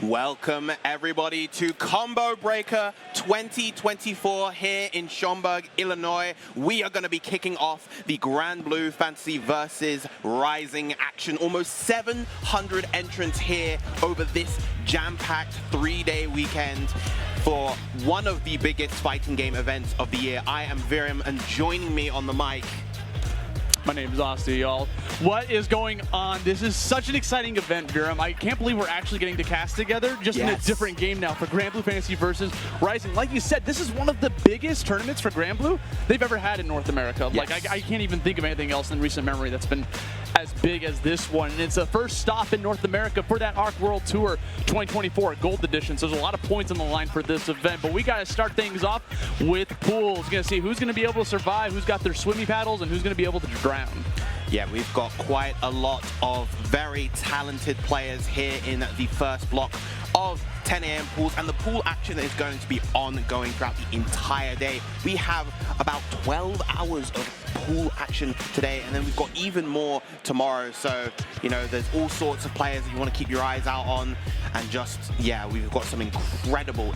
Welcome everybody to Combo Breaker 2024 here in Schaumburg, Illinois. We are going to be kicking off the Granblue Fantasy versus Rising action. Almost 700 entrants here over this jam-packed 3-day weekend for one of the biggest fighting game events of the year. I am Virim, and joining me on the mic, my name is Austin, y'all. What is going on? This is such an exciting event, Virim. I can't believe we're actually getting to cast together just in a different game now for Granblue Fantasy versus Rising. Like you said, this is one of the biggest tournaments for Granblue they've ever had in North America. Yes. Like, I can't even think of anything else in recent memory that's been as big as this one. And it's the first stop in North America for that Arc World Tour 2024 Gold Edition. So there's a lot of points on the line for this event. But we got to start things off with pools. Going to see who's going to be able to survive, who's got their swimmy paddles, and who's going to be able to drown. Yeah, we've got quite a lot of very talented players here in the first block of 10 a.m. pools, and the pool action is going to be ongoing throughout the entire day. We have about 12 hours of pool action today, and then we've got even more tomorrow. So, you know, there's all sorts of players that you want to keep your eyes out on, and just, yeah, we've got some incredible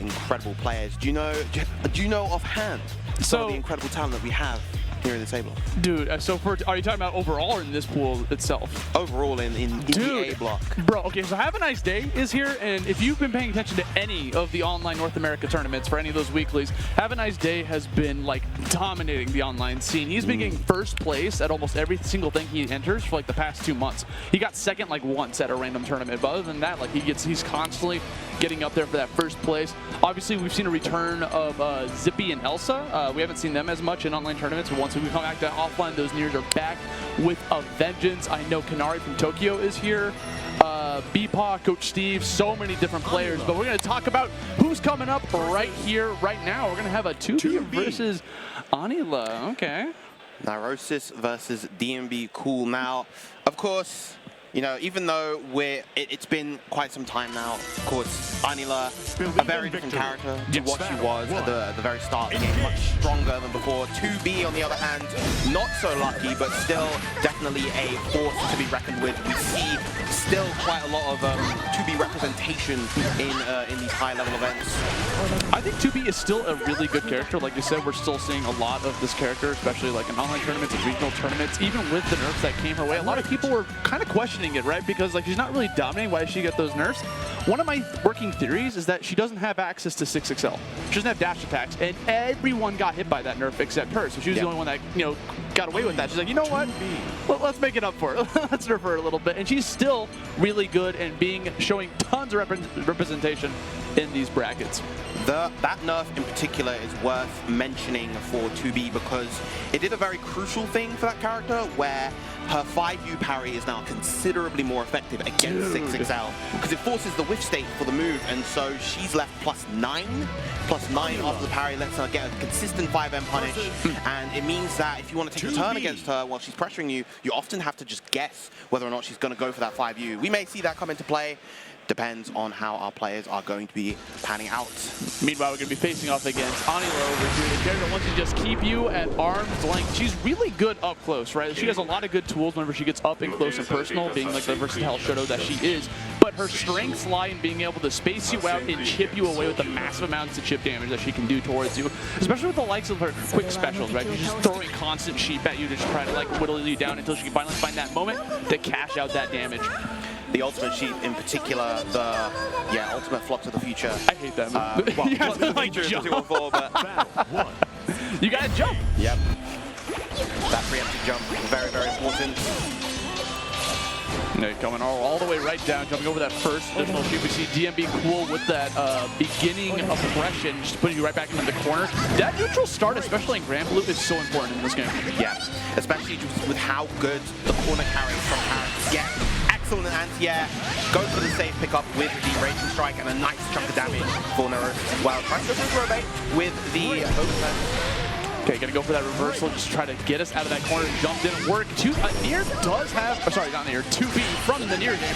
players. Do you know offhand some of the incredible talent that we have here in the table? Dude, so are you talking about overall or in this pool itself? Overall in the A block. Bro, okay, so Have a Nice Day is here, and if you've been paying attention to any of the online North America tournaments for any of those weeklies, Have a Nice Day has been like dominating the online scene. He's been getting first place at almost every single thing he enters for like the past 2 months. He got second like once at a random tournament, but other than that, like he's constantly getting up there for that first place. Obviously, we've seen a return of Zippy and Elsa. We haven't seen them as much in online tournaments, but once we come back to offline, those Niers are back with a vengeance. I know Kanari from Tokyo is here. Bpaw, Coach Steve, so many different players. But we're going to talk about who's coming up right here, right now. We're going to have a 2B versus Anila. Okay. Nirosis versus DnBcool. Now, of course, you know, even though it's been quite some time now, of course, Anila, a very different character to what she was at the very start of the game, much stronger than before. 2B, on the other hand, not so lucky, but still definitely a force to be reckoned with. We see still quite a lot of 2B representation in these high-level events. I think 2B is still a really good character. Like you said, we're still seeing a lot of this character, especially like in online tournaments and regional tournaments. Even with the nerfs that came her way, a lot of people were kind of questioning it, right? Because like she's not really dominating. Why does she get those nerfs? One of my working theories is that she doesn't have access to 6XL. She doesn't have dash attacks, and everyone got hit by that nerf except her. So she was the only one that, you know, got away with that. She's like, you know what? Well, let's make it up for it. Let's nerf her a little bit. And she's still really good and showing tons of representation in these brackets. That nerf in particular is worth mentioning for 2B because it did a very crucial thing for that character where her 5U parry is now considerably more effective against 6XL because it forces the whiff state for the move, and so she's left +9. +9 after the parry lets her get a consistent 5M punish, and it means that if you want to take a turn against her while she's pressuring you, you often have to just guess whether or not she's going to go for that 5U. We may see that come into play. Depends on how our players are going to be panning out. Meanwhile, we're going to be facing off against Anila over here. The character wants to just keep you at arm's length. She's really good up close, right? She has a lot of good tools whenever she gets up and close and personal, being like the versatile Shoto that she is. But her strengths lie in being able to space you out and chip you away with the massive amounts of chip damage that she can do towards you, especially with the likes of her quick specials, right? She's just throwing constant sheep at you to just try to like whittle you down until she can finally find that moment to cash out that damage. The ultimate sheep in particular, the ultimate Flux of the Future. I hate that move. Well, you Flux of the Future is 214, but you gotta jump. Yep. That preemptive jump, very, very important. Coming all the way right down, jumping over that first additional sheep. We see DnBcool with that beginning oppression, just putting you right back into the corner. That neutral start, especially in Granblue, is so important in this game. Yeah, especially just with how good the corner carries from Harris get. Excellent anti-air, goes for the safe pickup with the Raging Strike and a nice chunk of damage for Nirosis as well. Tries to go through a bait with the overturn. Okay, gonna go for that reversal, just try to get us out of that corner. Jump didn't work. Nier does have, sorry, not Nier, 2B from the Nier game,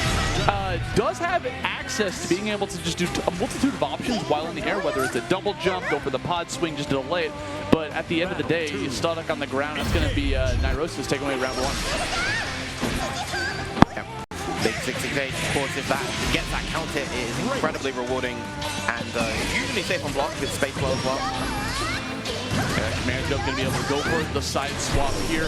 does have access to being able to just do a multitude of options while in the air, whether it's a double jump, go for the pod swing, just delay it. But at the end of the day, you're stuck on the ground. It's gonna be Nirosis taking away round one. Big 668, of course, if that gets that counter, it is incredibly rewarding and usually safe on block with space well as well. Command Jump going to be able to go for the side swap here.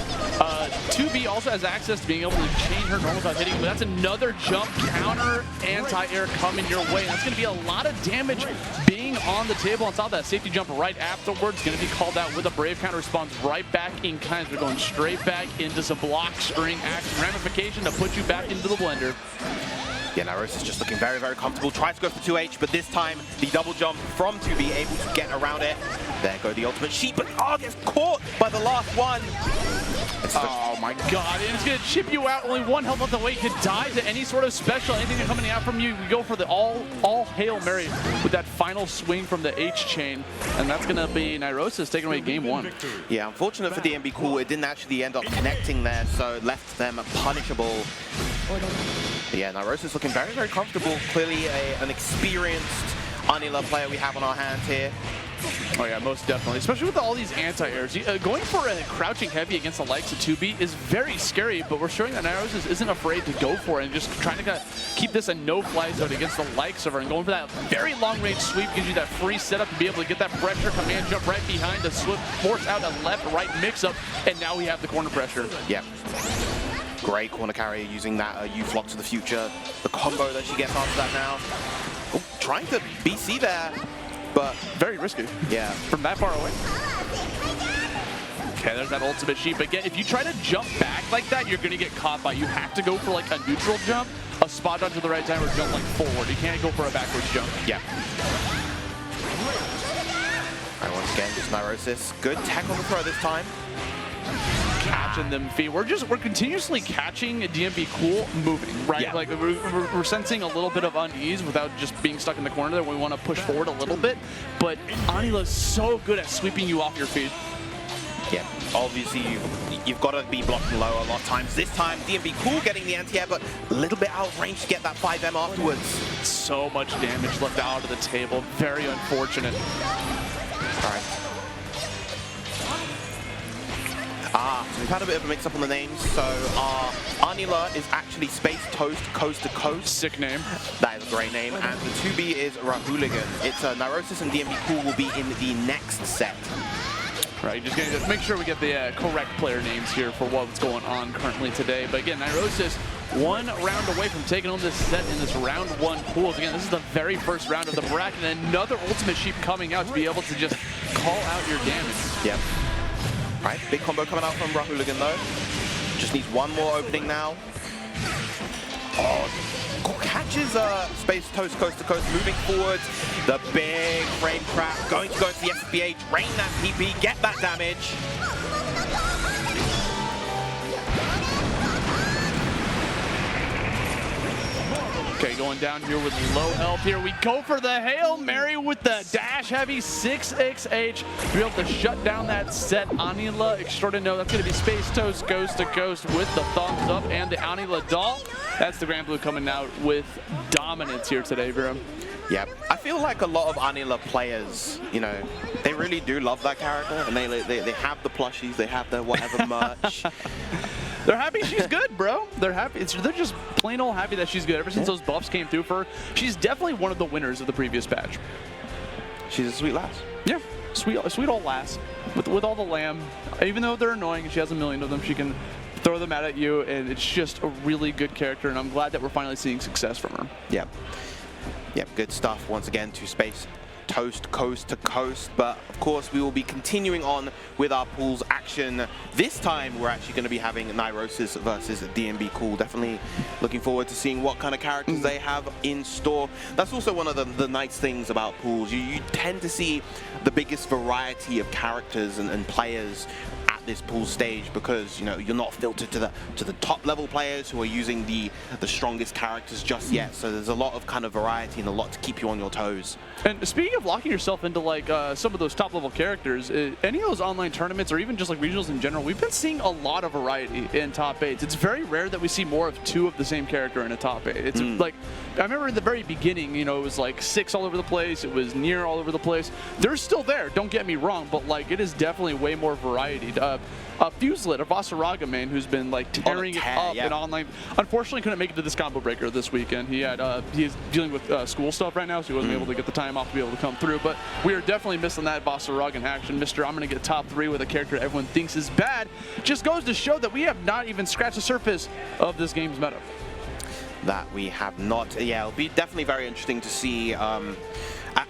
2B also has access to being able to chain her normal without hitting, but that's another jump counter anti-air coming your way. And that's going to be a lot of damage being on the table. On top of that safety jump right afterwards, going to be called out with a Brave counter, responds right back in kind. We're going straight back into some block string action ramification to put you back into the blender. Yeah, Nirosis is just looking very, very comfortable. Tries to go for 2H, but this time the double jump from 2B, able to get around it. There go the ultimate sheep, but gets caught by the last one. Oh my god, and it's going to chip you out. Only one health left away. You could die to any sort of special. Anything coming out from you, we go for the all Hail Mary with that final swing from the H chain. And that's going to be Nirosis taking away game 1. Yeah, unfortunate for DnBcool, it didn't actually end up connecting there, so left them punishable. But yeah, Nirosis looking very, very comfortable. Clearly an experienced Anila player we have on our hands here. Oh yeah, most definitely. Especially with all these anti-airs. Going for a crouching heavy against the likes of 2B is very scary, but we're showing that Nirosis isn't afraid to go for it and just trying to keep this a no-fly zone against the likes of her. And going for that very long-range sweep gives you that free setup to be able to get that pressure. Command jump right behind to force out a left-right mix-up, and now we have the corner pressure. Yep. Great corner carrier using that U-Flock to the future. The combo that she gets after that now. Oh, trying to BC there, but very risky. Yeah. From that far away. Okay, there's that ultimate sheep. Again, if you try to jump back like that, you're going to get caught by. You have to go for like a neutral jump, a spot dodge at the right time, or jump like forward. You can't go for a backwards jump. Yeah. All right, once again, just Nirosis. Good tech on the throw this time. Catching them feet. We're continuously catching DnBcool moving, right? Yeah. Like we're sensing a little bit of unease without just being stuck in the corner there. We want to push forward a little bit, but Anila's so good at sweeping you off your feet. Yeah, obviously you've got to be blocking low a lot of times. This time DnBcool getting the anti-air, but a little bit out of range to get that 5M afterwards. So much damage left out of the table. Very unfortunate. All right. So we've had a bit of a mix-up on the names. So Anila is actually Space Toast Coast to Coast. Sick name. That is a great name. And the 2B is Rahuligan. It's Nirosis and DnBcool will be in the next set. Right, just gonna make sure we get the correct player names here for what's going on currently today. But again, Nirosis 1 round away from taking home this set in this round 1 pools. Again, this is the very first round of the bracket, and another ultimate sheep coming out to be able to just call out your damage. Yep. Right, big combo coming out from Rahuligan though. Just needs one more opening now. Oh, catches Space Toast Coast to Coast, moving forwards. The big frame trap, going to go into the SBA, drain that PP, get that damage. Okay, going down here with low health here. We go for the Hail Mary with the dash heavy 6XH to be able to shut down that set. Anila Extraordinaire. That's going to be Space Toast Coast to Coast with the thumbs up and the Anila doll. That's the Granblue coming out with dominance here today, Viram. Yeah, I feel like a lot of Anila players, you know, they really do love that character, and they have the plushies, they have the whatever merch. They're happy she's good, bro. They're happy. They're just plain old happy that she's good. Ever since those buffs came through for her, she's definitely one of the winners of the previous patch. She's a sweet lass. Yeah, sweet old lass with all the lamb. Even though they're annoying, she has a million of them. She can throw them out at you, and it's just a really good character. And I'm glad that we're finally seeing success from her. Yep. Yep. Good stuff once again to Space Toast Coast to Coast, but of course we will be continuing on with our pools action. This time we're actually going to be having Nirosis versus DnBcool. Definitely looking forward to seeing what kind of characters they have in store. That's also one of the nice things about pools. You tend to see the biggest variety of characters and players at this pool stage, because you know you're not filtered to the top level players who are using the strongest characters just yet. So there's a lot of kind of variety and a lot to keep you on your toes. And speaking of locking yourself into like some of those top level characters, any of those online tournaments or even just like regionals in general, we've been seeing a lot of variety in top 8s. It's very rare that we see more of 2 of the same character in a top 8. It's like, I remember in the very beginning, you know, it was like 6 all over the place, it was near all over the place. They're still there, don't get me wrong, but like it is definitely way more variety. Fuselit, a Vasaraga main who's been like tearing it up in online. Unfortunately, couldn't make it to this combo breaker this weekend. He's dealing with school stuff right now, so he wasn't able to get the time off to be able to come through. But we are definitely missing that Vasaragan action. Mr. I'm going to get top 3 with a character everyone thinks is bad. Just goes to show that we have not even scratched the surface of this game's meta. That we have not. Yeah, it'll be definitely very interesting to see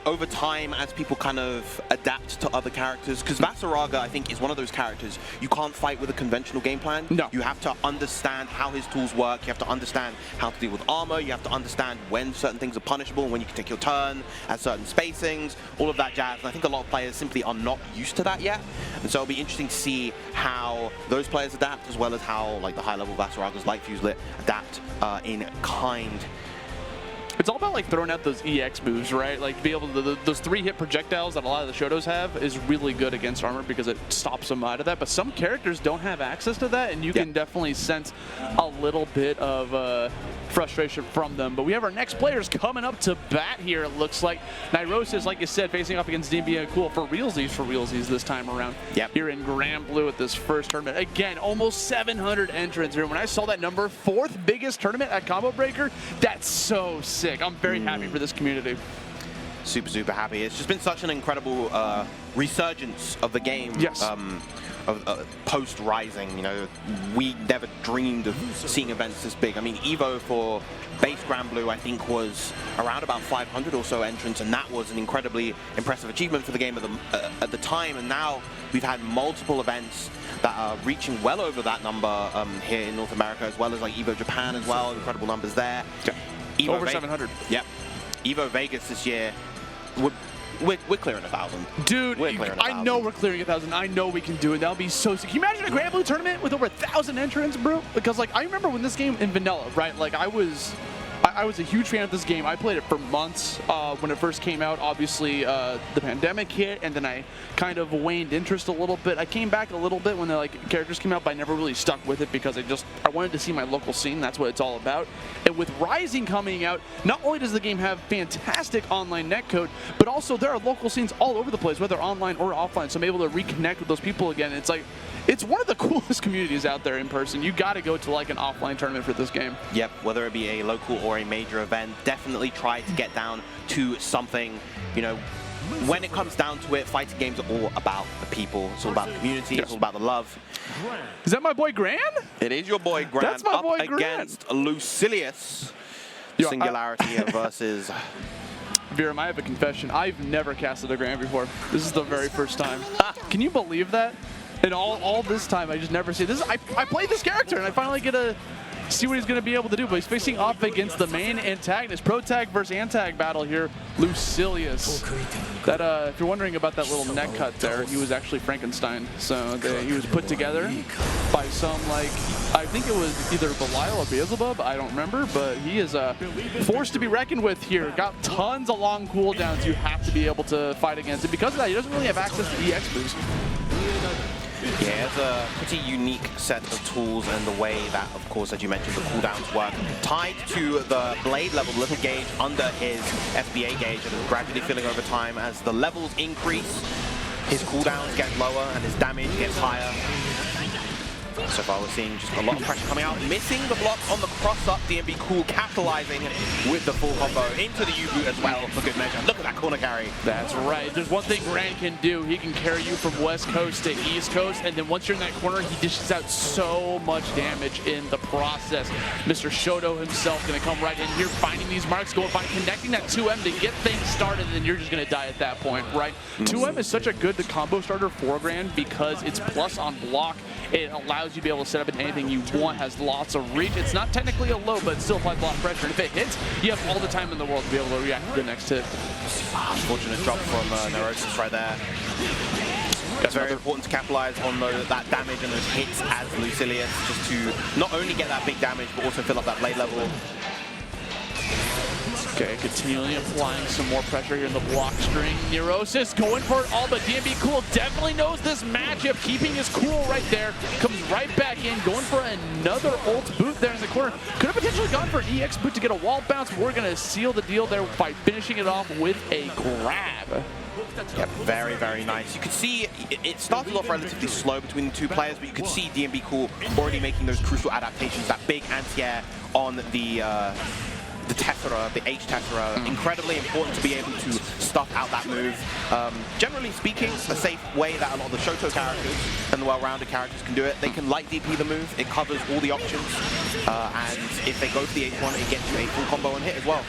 over time as people kind of adapt to other characters. Because Vasaraga, I think, is one of those characters you can't fight with a conventional game plan. No. You have to understand how his tools work. You have to understand how to deal with armor. You have to understand when certain things are punishable, when you can take your turn at certain spacings, all of that jazz. And I think a lot of players simply are not used to that yet. And so it'll be interesting to see how those players adapt, as well as how like the high-level Vasaragas like Fuselit adapt in kind. It's all about like throwing out those EX moves, right? Like to be able to, those 3-hit projectiles that a lot of the Shotos have is really good against armor because it stops them out of that. But some characters don't have access to that, and you can definitely sense a little bit of frustration from them. But we have our next players coming up to bat here, it looks like. Nirosis, like you said, facing off against DnBcool for realsies this time around. Here in Granblue at this first tournament. Again, almost 700 entrants here. When I saw that number, 4th biggest tournament at Combo Breaker, that's so sick. I'm very happy for this community. Super happy. It's just been such an incredible resurgence of the game. Yes. Post Rising, you know, we never dreamed of seeing events this big. I mean, Evo for base Granblue, I think, was around about 500 or so entrants, and that was an incredibly impressive achievement for the game at the time. And now we've had multiple events that are reaching well over that number here in North America, as well as like Evo Japan as well. Incredible numbers there. Evo over 700. Yep. Evo Vegas this year, we're clearing 1,000. Dude, I know we're clearing 1,000. I know we can do it. That'll be so sick. Can you imagine a Granblue tournament with over 1,000 entrants, bro? Because like I remember when this game in vanilla, right? Like I was a huge fan of this game. I played it for months when it first came out. Obviously, the pandemic hit, and then I kind of waned interest a little bit. I came back a little bit when the like characters came out, but I never really stuck with it because I wanted to see my local scene. That's what it's all about. And with Rising coming out, not only does the game have fantastic online netcode, but also there are local scenes all over the place, whether online or offline. So I'm able to reconnect with those people again. It's like, it's one of the coolest communities out there in person. You got to go to like an offline tournament for this game. Yep, whether it be a local or a major event, definitely try to get down to something. You know, when it comes down to it, fighting games are all about the people. It's all about the community. It's all about the love. Is that my boy Gran? It is your boy Gran. That's my boy Gran. Against Lucilius. Singularity versus... Viram, I have a confession. I've never casted a Gran before. This is the very first time. Can you believe that? And all this time, I just never see this. I played this character, and I finally get to see what he's going to be able to do. But he's facing off against the main antagonist. Pro-tag versus antag battle here. Lucilius. That, if you're wondering about that little neck cut there, he was actually Frankenstein. So he was put together by some, like, I think it was either Belial or Beelzebub. I don't remember. But he is a force to be reckoned with here. Got tons of long cooldowns you have to be able to fight against. And because of that, he doesn't really have access to EX boost. Yeah, it's a pretty unique set of tools and the way that, of course, as you mentioned, the cooldowns work. Tied to the blade level, little gauge under his FBA gauge, and is gradually filling over time. As the levels increase, his cooldowns get lower and his damage gets higher. So far, we're seeing just a lot of pressure coming out. Missing the block on the cross-up. DnBcool capitalizing with the full combo into the U-boot as well for good measure. Look at that corner carry. That's right. There's one thing Gran can do. He can carry you from West Coast to East Coast, and then once you're in that corner, he dishes out so much damage in the process. Mr. Shoto himself going to come right in here, finding these marks, connecting that 2M to get things started, and then you're just going to die at that point, right? 2M is such a good combo starter for Gran because it's plus on block. It allows you to be able to set up in anything you want, has lots of reach. It's not technically a low, but it still applies a lot of pressure. And if it hits, you have all the time in the world to be able to react to the next hit. Unfortunate drop from Nirosis right there. It's very important to capitalize on that damage and those hits as Lucilius, just to not only get that big damage, but also fill up that blade level. Okay, continually applying some more pressure here in the block string. Nirosis going for it all, but DnBcool definitely knows this matchup, keeping his cool right there. Comes right back in, going for another ult boot there in the corner. Could have potentially gone for an EX boot to get a wall bounce, but we're going to seal the deal there by finishing it off with a grab. Yep, very, very nice. You could see it started off relatively slow between the two players, but you could see DnBcool already making those crucial adaptations. That big anti-air on the Tessera, the H Tessera, incredibly important to be able to stuff out that move. Generally speaking, a safe way that a lot of the Shoto characters and the well-rounded characters can do it. They can light DP the move, it covers all the options, and if they go for the H1, it gets you a full combo and hit as well.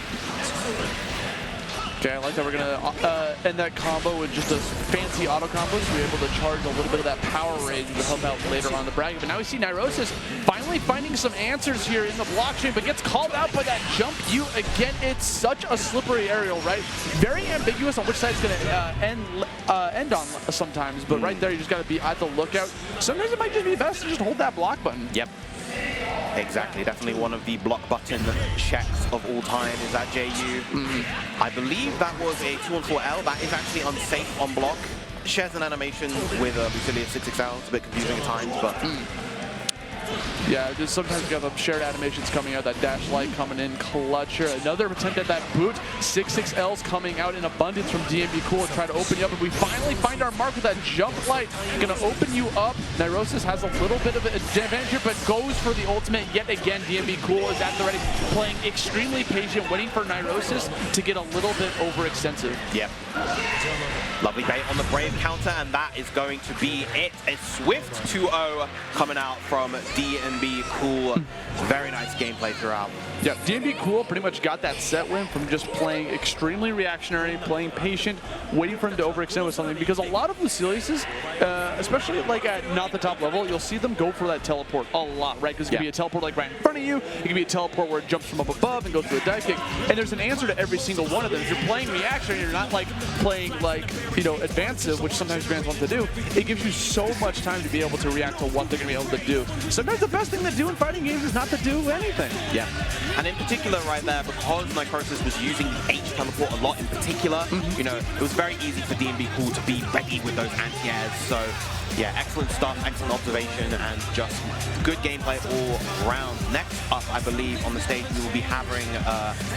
Okay, I like that we're going to end that combo with just a fancy auto combo, so we're able to charge a little bit of that power rage to help out later on the bracket. But now we see Nirosis finally finding some answers here in the blockchain, but gets called out by that jump U again. It's such a slippery aerial, right? Very ambiguous on which side it's going to end on sometimes, but right there you just got to be at the lookout. Sometimes it might just be best to just hold that block button. Yep. Exactly, definitely one of the block button checks of all time is that JU. I believe that was a 2-on-4L. That is actually unsafe on block. Shares an animation with Lucilius 6XL. It's a bit confusing at times, but... Yeah, just sometimes you have shared animations coming out, that dash light coming in clutch here. Another attempt at that boot. 6XL's coming out in abundance from DnBcool to try to open you up. And we finally find our mark with that jump light. Gonna open you up. Nirosis has a little bit of an advantage here, but goes for the ultimate yet again. DnBcool is at the ready, playing extremely patient, waiting for Nirosis to get a little bit overextensive. Yep. Lovely bait on the Brave counter, and that is going to be it. A swift 2-0 coming out from DnBcool. Very nice gameplay throughout. Yeah, DnBcool pretty much got that set win from just playing extremely reactionary, playing patient, waiting for him to overextend with something. Because a lot of Lucilius's, especially like at not the top level, you'll see them go for that teleport a lot, right? Because it can be a teleport like right in front of you. It can be a teleport where it jumps from up above and goes through a dive kick. And there's an answer to every single one of them. If you're playing reactionary, you're not like playing like, you know, advansive, which sometimes fans want to do. It gives you so much time to be able to react to what they're going to be able to do. Sometimes the best thing to do in fighting games is not to do anything. Yeah. And in particular right there, because Nirosis was using the H teleport a lot in particular, you know, it was very easy for DnBcool to be ready with those anti-airs. So yeah, excellent stuff, excellent observation, and just good gameplay all round. Next up, I believe, on the stage, we will be having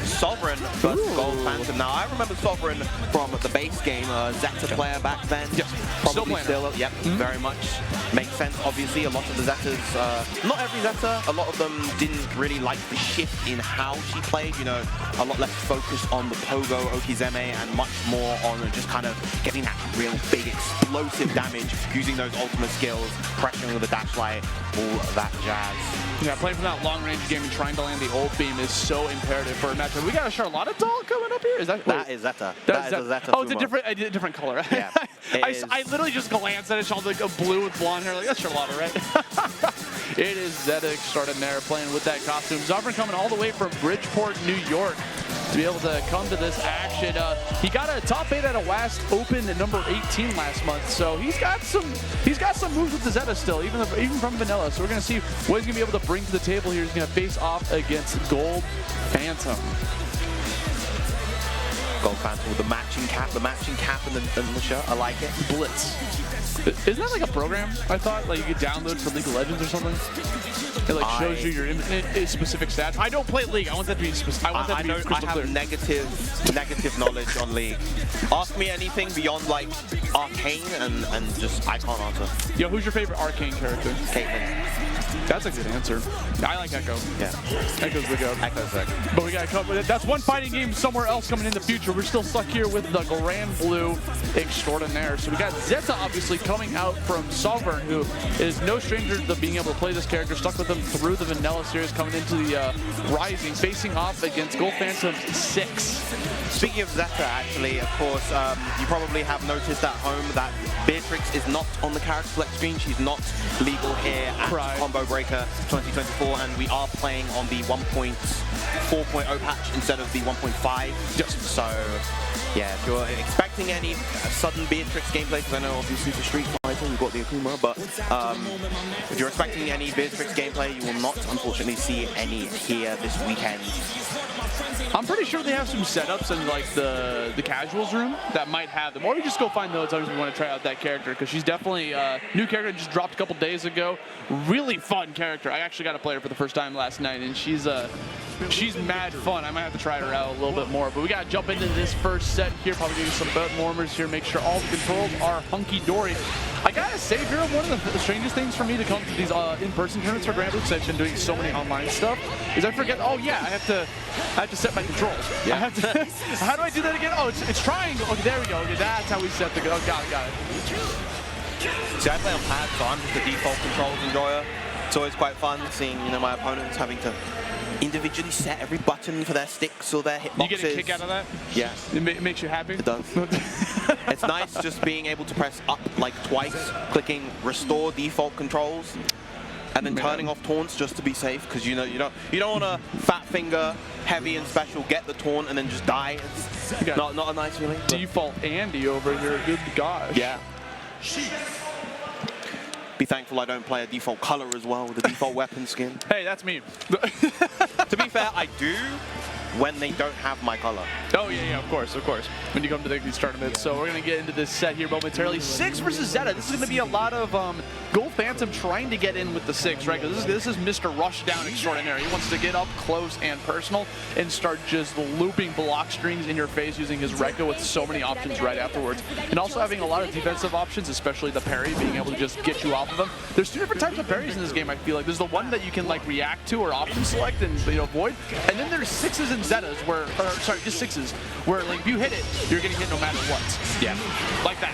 Sovereign versus Gold Phantom. Now, I remember Sovereign from the base game, Zeta player back then. Yes. Probably still, yep, very much. Makes sense, obviously. A lot of the Zetas, not every Zeta, a lot of them didn't really like the shift in how she played. You know, a lot less focused on the Pogo, Okizeme, and much more on just kind of getting that real big explosive damage, using those ultimate skills, pressuring with the dash light, all that jazz. Yeah, playing from that long-range game and trying to land the ult beam is so imperative for a matchup. We got a Charlotta doll coming up here? Is that? That is Zeta. That is a Zeta. Oh, it's a different color. Yeah. I literally just glanced at it. She had like a blue with blonde hair. Like, that's Charlotta, right? It is Zeta extraordinaire playing with that costume. Sovereign coming all the way from Bridgeport, New York, to be able to come to this action. He got a top 8 at a West Open at number 18 last month, so he's got some moves with the Zeta still, even from Vanilla. So we're gonna see what he's gonna be able to bring to the table here. He's gonna face off against Gold Phantom. Gold Phantom with the matching cap and the shirt. I like it. Blitz. Isn't that like a program, I thought? Like you could download for League of Legends or something? It like shows you your specific stats. I don't play League. I want that to be specific. I have negative knowledge on League. Ask me anything beyond like Arcane and just I can't answer. Yo, who's your favorite Arcane character? Caitlyn. That's a good answer. I like Echo. Yeah. Echo's the go. Echo's sick. But we gotta cover it. That's one fighting game somewhere else coming in the future. We're still stuck here with the Granblue extraordinaire. So we got Zeta obviously coming out from Sovereign, who is no stranger to being able to play this character. Stuck with them through the Vanilla series, coming into the Rising, facing off against Gold Phantom 6. Speaking of Zeta, actually, of course, you probably have noticed at home that Beatrix is not on the character select screen. She's not legal here at Combo Breaker 2024, and we are playing on the 1.4.0 patch instead of the 1.5. Yes. So, yeah, if you're expecting any sudden Beatrix gameplay, because I know obviously for Street Fighter we've got the Akuma, but if you're expecting any Beatrix gameplay, you will not, unfortunately, see any here this weekend. I'm pretty sure they have some setups in like the casuals room that might have them. Or we just go find those if we want to try out that character, because she's definitely a new character just dropped a couple days ago. Really fun character. I actually got to play her for the first time last night, and she's mad fun. I might have to try her out a little bit more. But we got to jump into this first set here. Probably do some belt warmers here. Make sure all the controls are hunky-dory. I gotta say, here, one of the strangest things for me to come to these in-person tournaments for Granblue, because I've been doing so many online stuff, is I forget, oh yeah, I have to set my controls. Yeah. I have to, how do I do that again? Oh, it's triangle. Okay, there we go. Okay, that's how we set the, oh, got it. See, I play on pad, so I'm just the default controls enjoyer. It's always quite fun seeing, you know, my opponents having to individually set every button for their sticks or their hitboxes. You get a kick out of that? Yeah. It makes you happy? It does. It's nice just being able to press up like twice, clicking restore default controls, and then turning off taunts just to be safe, because you know you don't want to fat finger heavy and special, get the taunt and then just die. It's not a nice feeling. Default Andy over here. Good gosh. Yeah. Be thankful I don't play a default color as well with the default weapon skin. Hey, that's me. To be fair, I do when they don't have my color. Oh, yeah, of course. When you come to these tournaments. So we're going to get into this set here momentarily. 6 versus Zeta. This is going to be a lot of Gold Phantom trying to get in with the 6, right? Because this is Mr. Rushdown extraordinary. He wants to get up close and personal and start just looping block strings in your face using his Rekka with so many options right afterwards. And also having a lot of defensive options, especially the parry, being able to just get you off of them. There's 2 different types of parries in this game, I feel like. There's the one that you can like react to or option select and avoid. And then there's 6s and Zetas where, or sorry, just 6s, where like if you hit it, you're getting hit no matter what. Yeah. Like that.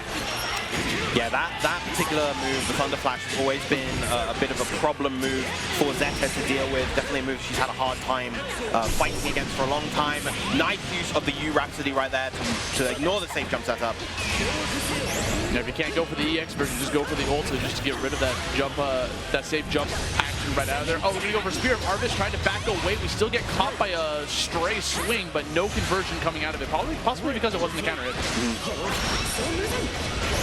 Yeah, that particular move, the Thunder Flash, has always been a bit of a problem move for Zeta to deal with. Definitely a move she's had a hard time fighting against for a long time. Nice use of the U Rhapsody right there to ignore the safe jump setup. Now, if you can't go for the EX version, just go for the ulti just to get rid of that jump, that safe jump action right out of there. Oh, we're gonna go for Spear of Arvis, trying to back away. We still get caught by a stray swing, but no conversion coming out of it. Possibly because it wasn't a counter hit.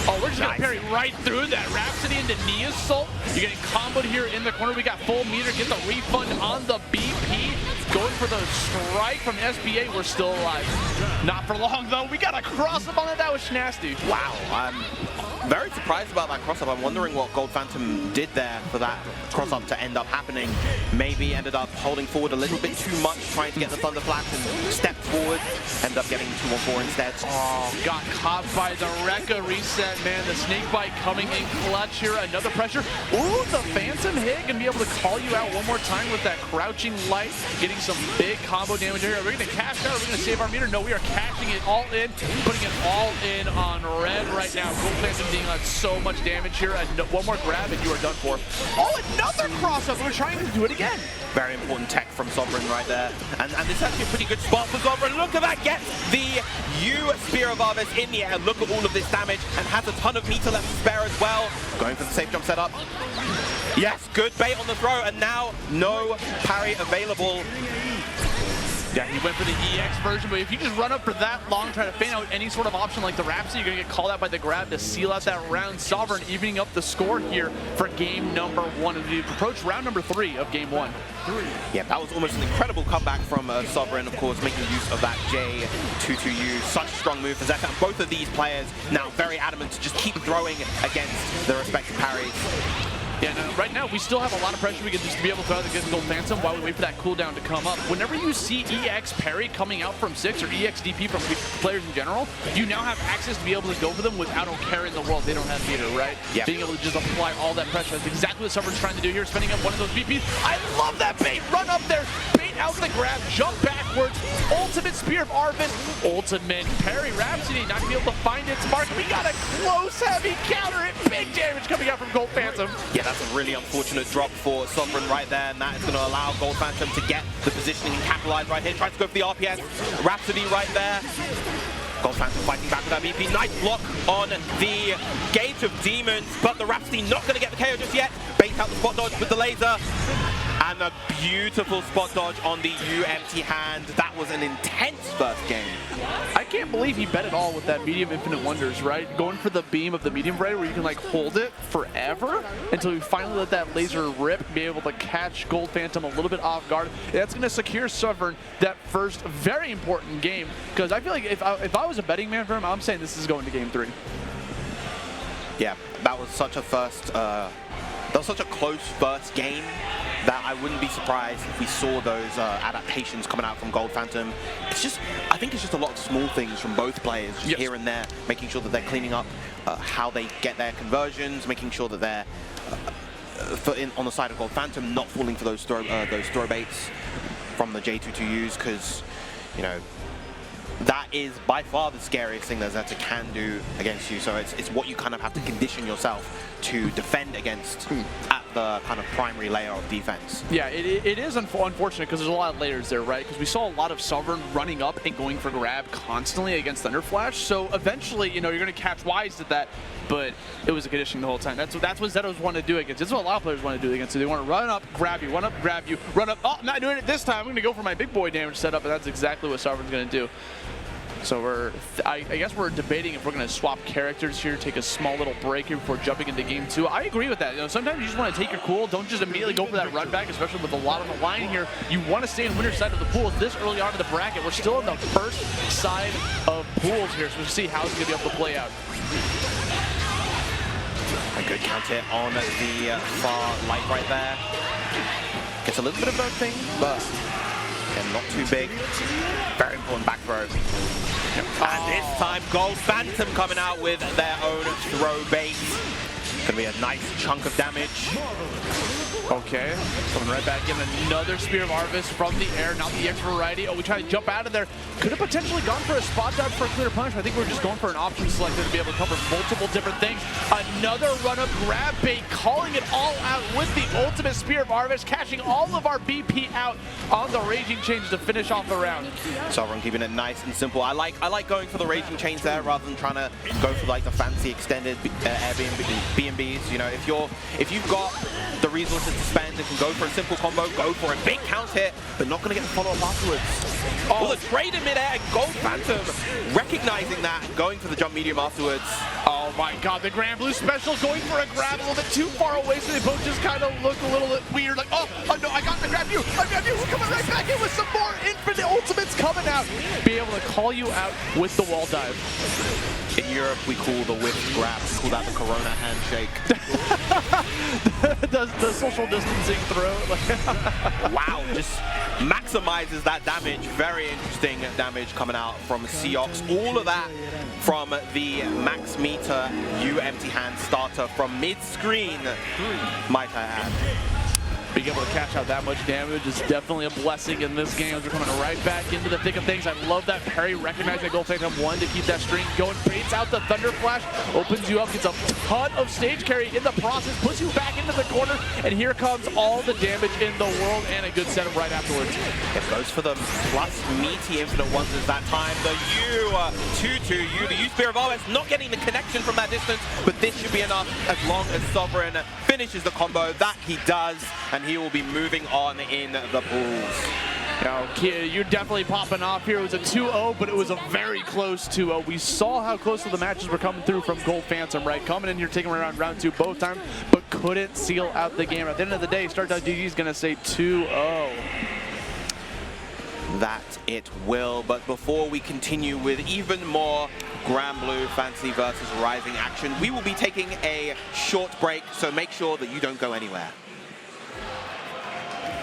Oh, we're just gonna parry right through that. Rhapsody into knee assault. You're getting comboed here in the corner. We got full meter. Get the refund on the BP. Going for the strike from SBA. We're still alive. Not for long, though. We got a cross-up on it. That was nasty. Wow. I'm very surprised about that cross-up. I'm wondering what Gold Phantom did there for that cross-up to end up happening. Maybe ended up holding forward a little bit too much, trying to get the Thunder Flash and stepped forward. Ended up getting 2-1-4 instead. Oh, got caught by the Rekka reset, man. The snake bite coming in clutch here. Another pressure. Ooh, the Phantom hit. Gonna be able to call you out one more time with that crouching light. Getting some big combo damage here. Are we gonna cash out? Are we gonna save our meter? No, we are cashing it all in. Putting it all in on red right now. Gold Phantom dealing on so much damage here. And one more grab and you are done for. Oh, another cross-up. We're trying to do it again. Very important tech from Sovereign right there. And this is actually a pretty good spot for Sovereign. Look at that. Gets the U Spear of Arvis in the air. Look at all of this damage and has a ton of meter left to spare as well. Going for the safe jump setup. Yes, good bait on the throw, and now no parry available. Yeah, he went for the EX version, but if you just run up for that long, try to feint out any sort of option like the Rhapsody, you're going to get called out by the grab to seal out that round. Sovereign evening up the score here for game number 1 as we approach round number 3 of game 1. Yeah, that was almost an incredible comeback from Sovereign, of course, making use of that J22U. Such a strong move for Zeta. And both of these players now very adamant to just keep throwing against their respective parries. Yeah, no, right now we still have a lot of pressure we can just be able to throw against Gold Phantom while we wait for that cooldown to come up. Whenever you see EX parry coming out from 6 or EX DP from players in general, you now have access to be able to go for them without a care in the world. They don't have meter, right? Yeah. Being able to just apply all that pressure. That's exactly what Sovereign's trying to do here, spending up one of those BPs. I love that bait! Run up there, bait out the grab, jump backwards, ultimate Spear of Arvis, ultimate parry. Rhapsody not gonna be able to find its mark. We got a close, heavy counter hit, big damage coming out from Gold Phantom. Yeah, that's a really unfortunate drop for Sovereign right there, and that is going to allow Gold Phantom to get the positioning and capitalize right here. Tries to go for the RPS. Rhapsody right there. Gold Phantom fighting back with that BP. Nice block on the Gate of Demons, but the Rhapsody not going to get the KO just yet. Bait out the spot dodge with the laser. And a beautiful spot dodge on the U empty hand. That was an intense first game. I can't believe he bet it all with that medium infinite wonders, right? Going for the beam of the medium variety where you can like hold it forever until you finally let that laser rip, be able to catch Gold Phantom a little bit off guard. That's going to secure Sovereign that first very important game, because I feel like if I was a betting man for him, I'm saying this is going to game 3. Yeah, that was such a close first game that I wouldn't be surprised if we saw those adaptations coming out from Gold Phantom. I think it's just a lot of small things from both players, just here and there, making sure that they're cleaning up how they get their conversions, making sure that they're on the side of Gold Phantom, not falling for those throw baits from the J22Us, because, you know, that is by far the scariest thing that Zeta can do against you. So it's what you kind of have to condition yourself to defend against at the kind of primary layer of defense. Yeah, it is unfortunate because there's a lot of layers there, right? Because we saw a lot of Sovereign running up and going for grab constantly against Thunderflash. So eventually, you know, you're going to catch Wise at that, but it was a conditioning the whole time. That's what Zeto's want to do against. This is what a lot of players want to do against you. They want to run up, grab you, run up, grab you, run up. Oh, I'm not doing it this time. I'm going to go for my big boy damage setup, and that's exactly what Sovereign's going to do. So I guess we're debating if we're going to swap characters here, take a small little break here before jumping into game 2. I agree with that. You know, sometimes you just want to take your cool. Don't just immediately go for that run back, especially with a lot on the line here. You want to stay in winner's side of the pools this early on in the bracket. We're still in the first side of pools here, so we'll see how it's going to be able to play out. A good counter on the far light right there. Gets a little bit of both thing, but again, not too big. Very important back throw. And this time, Gold Phantom coming out with their own throw bait. Gonna be a nice chunk of damage. Okay, coming right back in. Another Spear of Harvest from the air, not the X variety. Oh, we try to jump out of there. Could have potentially gone for a spot dodge for a clear punch. I think we're just going for an option selector to be able to cover multiple different things. Another run-up grab bait, calling it all out with the ultimate Spear of Harvest, catching all of our BP out on the Raging Chains to finish off the round. Sovereign keeping it nice and simple. I like going for the Raging Chains there rather than trying to go for like the fancy extended B&Bs. You know, if you've got the resources to spend and can go for a simple combo, go for a big count hit, but not going to get the follow-up afterwards. Oh, the trade in midair, and Gold Phantom recognizing that and going for the jump medium afterwards. Oh my god, the Granblue special going for a grab a little bit too far away, so they both just kind of look a little bit weird, like, oh no, I got to grab you, we're coming right back in with some more infinite ultimates coming out. Be able to call you out with the wall dive. In Europe, we call the whip grab, we call that the Corona handshake. the social distancing throw. Wow, just maximizes that damage. Very interesting damage coming out from Seox. All of that from the Max Meter U empty hand starter from mid-screen, might I add. Being able to catch out that much damage is definitely a blessing in this game as we're coming right back into the thick of things. I love that parry, recognizing Gold Phantom 1 to keep that string going. Baits out the Thunder Flash, opens you up, gets a ton of stage carry in the process, puts you back into the corner, and here comes all the damage in the world and a good setup right afterwards. It goes for the plus meaty infinite wonders that time. The U2-2-U, the U Spear of Harvest, not getting the connection from that distance, but this should be enough as long as Sovereign finishes the combo. That he does, and he will be moving on in the pools. Now, you're definitely popping off here. It was a 2-0, but it was a very close 2-0. We saw how close to the matches were coming through from Gold Phantom, right? Coming in here, taking around round 2 both times, but couldn't seal out the game. At the end of the day, Start.GG is going to say 2-0. That it will, but before we continue with even more Granblue Fantasy versus Rising action, we will be taking a short break, so make sure that you don't go anywhere.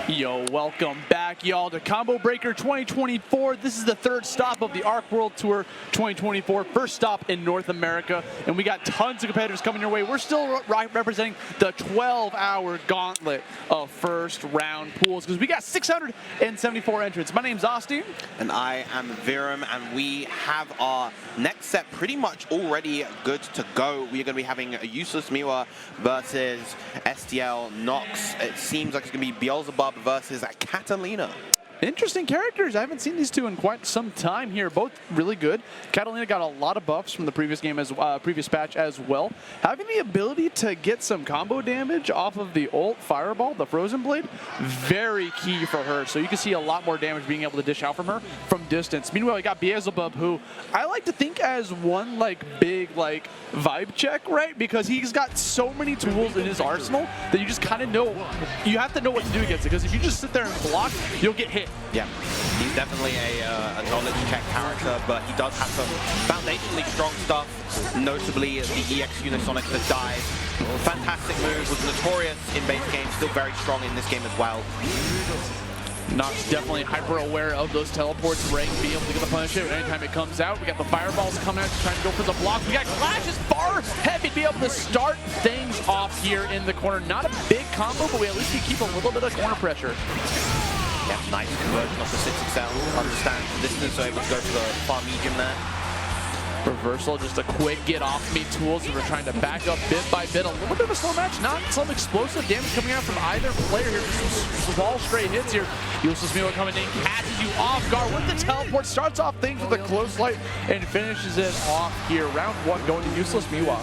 Yo, welcome back, y'all, to Combo Breaker 2024. This is the third stop of the ARC World Tour 2024. First stop in North America, and we got tons of competitors coming your way. We're still representing the 12-hour gauntlet of first round pools because we got 674 entrants. My name's Austin. And I am Viram, and we have our next set pretty much already good to go. We are going to be having a UselessMiwa versus STL Nox. It seems like it's going to be Beelzebub versus Catalina. Interesting characters. I haven't seen these two in quite some time here. Both really good. Catalina got a lot of buffs from the previous game, as previous patch as well. Having the ability to get some combo damage off of the ult Fireball, the Frozen Blade, very key for her. So you can see a lot more damage being able to dish out from her from distance. Meanwhile, you got Beelzebub, who I like to think as one big vibe check, right? Because he's got so many tools in his arsenal that you just kind of know, you have to know what to do against it. Because if you just sit there and block, you'll get hit. Yeah, he's definitely a knowledge check character, but he does have some foundationally strong stuff, notably the EX Unisonic, the dive. Fantastic move, was notorious in base game, still very strong in this game as well. Nox definitely hyper aware of those teleports. Ray being able to get the punish hit anytime it comes out. We got the fireballs coming out, just trying to go for the block. We got Clashes far heavy to be able to start things off here in the corner. Not a big combo, but we at least can keep a little bit of corner pressure. Yeah, nice conversion of the 6XL. Understands the distance, so able to go for the far medium there. Reversal, just a quick get off me tools. We're trying to back up bit by bit. A little bit of a slow match, not some explosive damage coming out from either player here. Just some small straight hits here. UselessMiwa coming in, catches you off guard with the teleport, starts off things with a close light and finishes it off here. Round one going to UselessMiwa.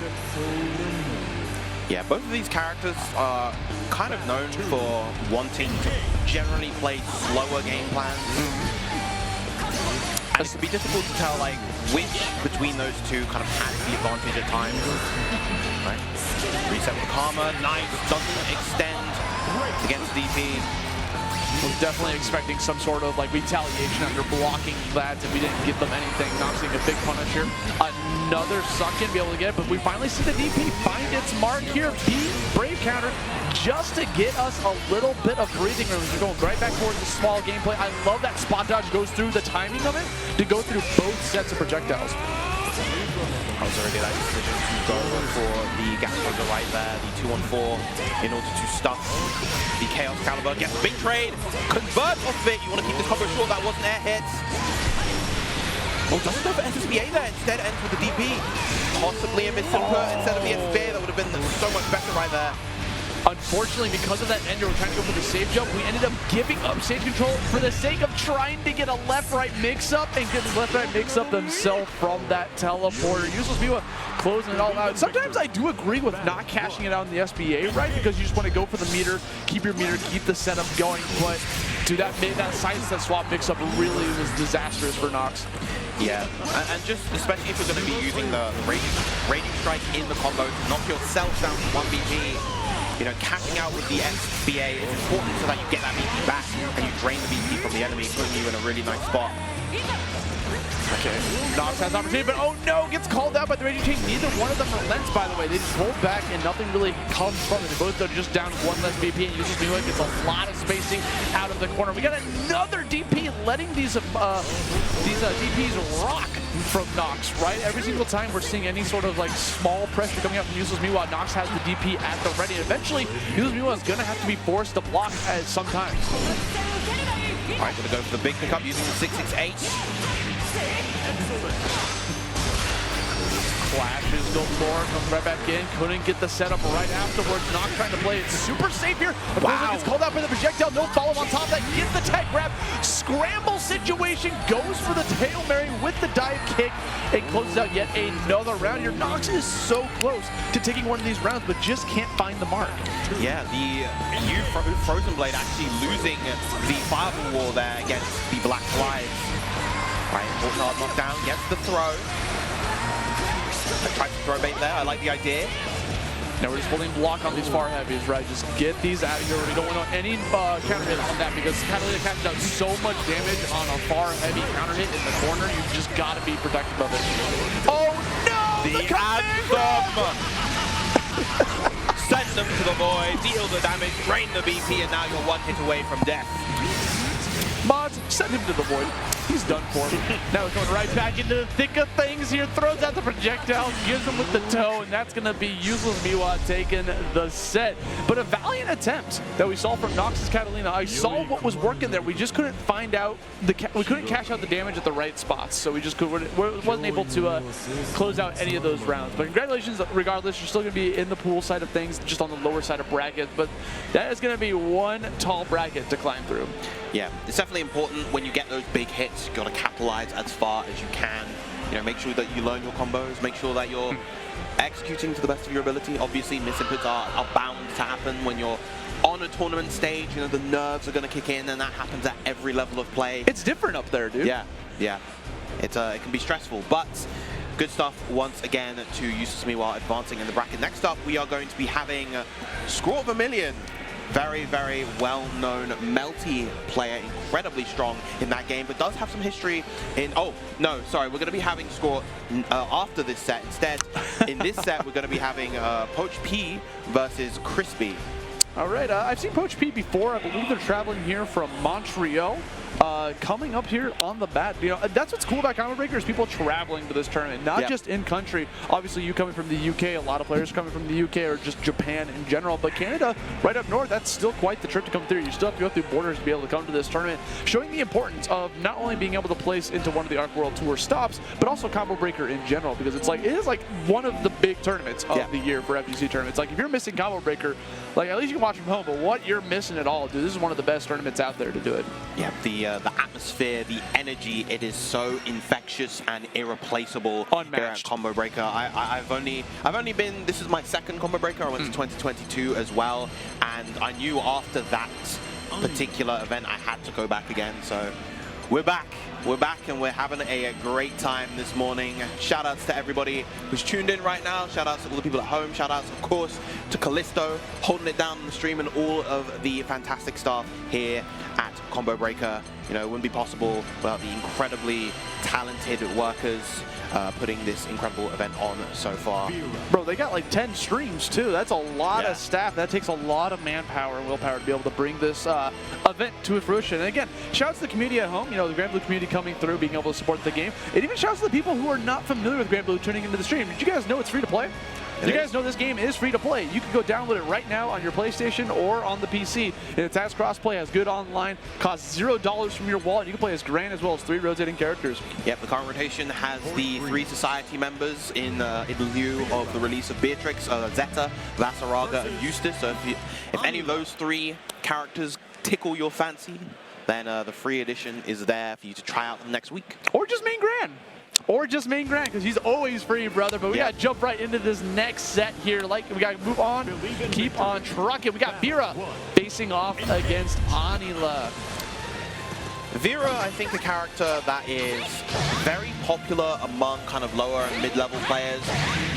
Yeah, both of these characters are kind of known for wanting to generally play slower game plans. And it can be difficult to tell which between those two kind of has the advantage at times. Right? Reset with Karma, nice, doesn't extend against DP. Was definitely expecting some sort of retaliation after blocking that, and we didn't give them anything. Not seeing a big punish here. Another suck in, be able to get it, but we finally see the DP find its mark here. Brave counter just to get us a little bit of breathing room. We're going right back towards the small gameplay. I love that spot dodge goes through the timing of it to go through both sets of projectiles. I was already that decision to go for the Galga right there, the 2-on-4 in order to stuff the Chaos Caliber. Gets a big trade, converts off of it. You want to keep this combo short, that wasn't air hits. Oh, doesn't go for SSBA there, instead ends with the DP. Possibly a misinput instead of the SSBA, that would have been so much better right there. Unfortunately, because of that ender, we're trying to go for the safe jump. We ended up giving up safe control for the sake of trying to get a left-right mix-up and get the left-right mix-up themselves from that teleporter. UselessMiwa closing it all out. Sometimes I do agree with not cashing it out in the SBA, right? Because you just want to go for the meter, keep your meter, keep the setup going. But dude, that side-set swap mix-up really was disastrous for Nox. Yeah, and just especially if you're going to be using the Radiant Strike in the combo to knock yourself down to 1 BP. You know, cashing out with the SBA is important so that you get that BP back and you drain the BP from the enemy, putting you in a really nice spot. Okay, Nox has opportunity, but oh no, gets called out by the Raging Chain. Neither one of them relents, by the way. They just hold back and nothing really comes from it. They both are just down one less BP, and UselessMiwa gets a lot of spacing out of the corner. We got another DP letting these DPs rock from Nox, right? Every single time we're seeing any sort of small pressure coming out from UselessMiwa, Nox has the DP at the ready. And eventually, UselessMiwa is going to have to be forced to block sometimes. All right, gonna go for the big pickup using the 668. Flashes galore, comes right back in, couldn't get the setup right afterwards. Nox trying to play it super safe here. Wow. Gets called out for the projectile, no follow on top of that, gets the tech grab, scramble situation, goes for the Hail Mary with the dive kick, and closes out yet another round here. Nox is so close to taking one of these rounds, but just can't find the mark. Yeah, the Frozen Blade actually losing the Fireball War there against the Black Flies. Right, Hard knockdown, gets the throw. Tries to throw bait there, I like the idea. Now we're just holding block on these far heavies, right? Just get these out of here. We don't want any counter hit on that because Catalina catches out so much damage on a far heavy counter hit in the corner. You've just got to be protective of it. Oh no! The Anthem! Send them to the void, deal the damage, drain the BP, and now you're one hit away from death. Mods, send him to the void. He's done for. Now he's going right back into the thick of things here. Throws out the projectile, gives him with the toe, and that's going to be UselessMiwa taking the set. But a valiant attempt that we saw from Nox's Catalina. I saw what was working there. We just couldn't find out we couldn't cash out the damage at the right spots, so we just wasn't able to close out any of those rounds. But congratulations, regardless. You're still going to be in the pool side of things, just on the lower side of bracket. But that is going to be one tall bracket to climb through. Yeah, it's definitely important when you get those big hits. You got to capitalize as far as you can. You know, make sure that you learn your combos. Make sure that you're executing to the best of your ability. Obviously, misinputs are bound to happen when you're on a tournament stage. You know, the nerves are going to kick in, and that happens at every level of play. It's different up there, dude. Yeah, yeah. It can be stressful, but good stuff once again to UselessMiwa advancing in the bracket. Next up, we are going to be having Score of a Million. Very, very well-known Melty player, incredibly strong in that game, but does have some history in... Oh, no, sorry, we're going to be having Score after this set. Instead, in this set, we're going to be having Pochp versus Krispy. All right, I've seen Pochp before. I believe they're traveling here from Montreal. Coming up here on the bat, you know, that's what's cool about Combo Breaker is people traveling to this tournament, not just in country. Obviously, you coming from the UK, a lot of players coming from the UK or just Japan in general, but Canada, right up north, that's still quite the trip to come through. You still have to go through borders to be able to come to this tournament, showing the importance of not only being able to place into one of the Arc World Tour stops, but also Combo Breaker in general, because it is like one of the big tournaments of the year for FGC tournaments. Like, if you're missing Combo Breaker, like, at least you can watch from home, but what you're missing at all, dude, this is one of the best tournaments out there to do it. Yeah, the atmosphere, the energy, it is so infectious and irreplaceable. Unmatched. Here at Combo Breaker. I've only been, this is my second Combo Breaker. I went to 2022 as well, and I knew after that particular event I had to go back again. So we're back. We're back and we're having a great time this morning. Shout outs to everybody who's tuned in right now. Shout outs to all the people at home. Shout outs, of course, to Callisto holding it down on the stream and all of the fantastic staff here at Combo Breaker. You know, it wouldn't be possible without the incredibly talented workers putting this incredible event on so far. Bro, they got like 10 streams too. That's a lot of staff. That takes a lot of manpower and willpower to be able to bring this event to fruition. And again, shouts to the community at home, you know, the Granblue community coming through, being able to support the game. It even shouts to the people who are not familiar with Granblue tuning into the stream. Did you guys know it's free to play? You guys know this game is free to play. You can go download it right now on your PlayStation or on the PC. And it has crossplay, has good online, costs $0 from your wallet. You can play as Gran as well as 3 rotating characters. Yep, the current rotation has the 3 society members in lieu of the release of Beatrix, Zeta, Vasaraga, and Eustace. So if any of those 3 characters tickle your fancy, then the free edition is there for you to try out next week. Or just main Gran. Or just main Gran, because he's always free, brother. But we got to jump right into this next set here. Like, we got to move on, keep on trucking. We got Vera facing off against Anila. Vera, I think, a character that is very popular among kind of lower and mid-level players.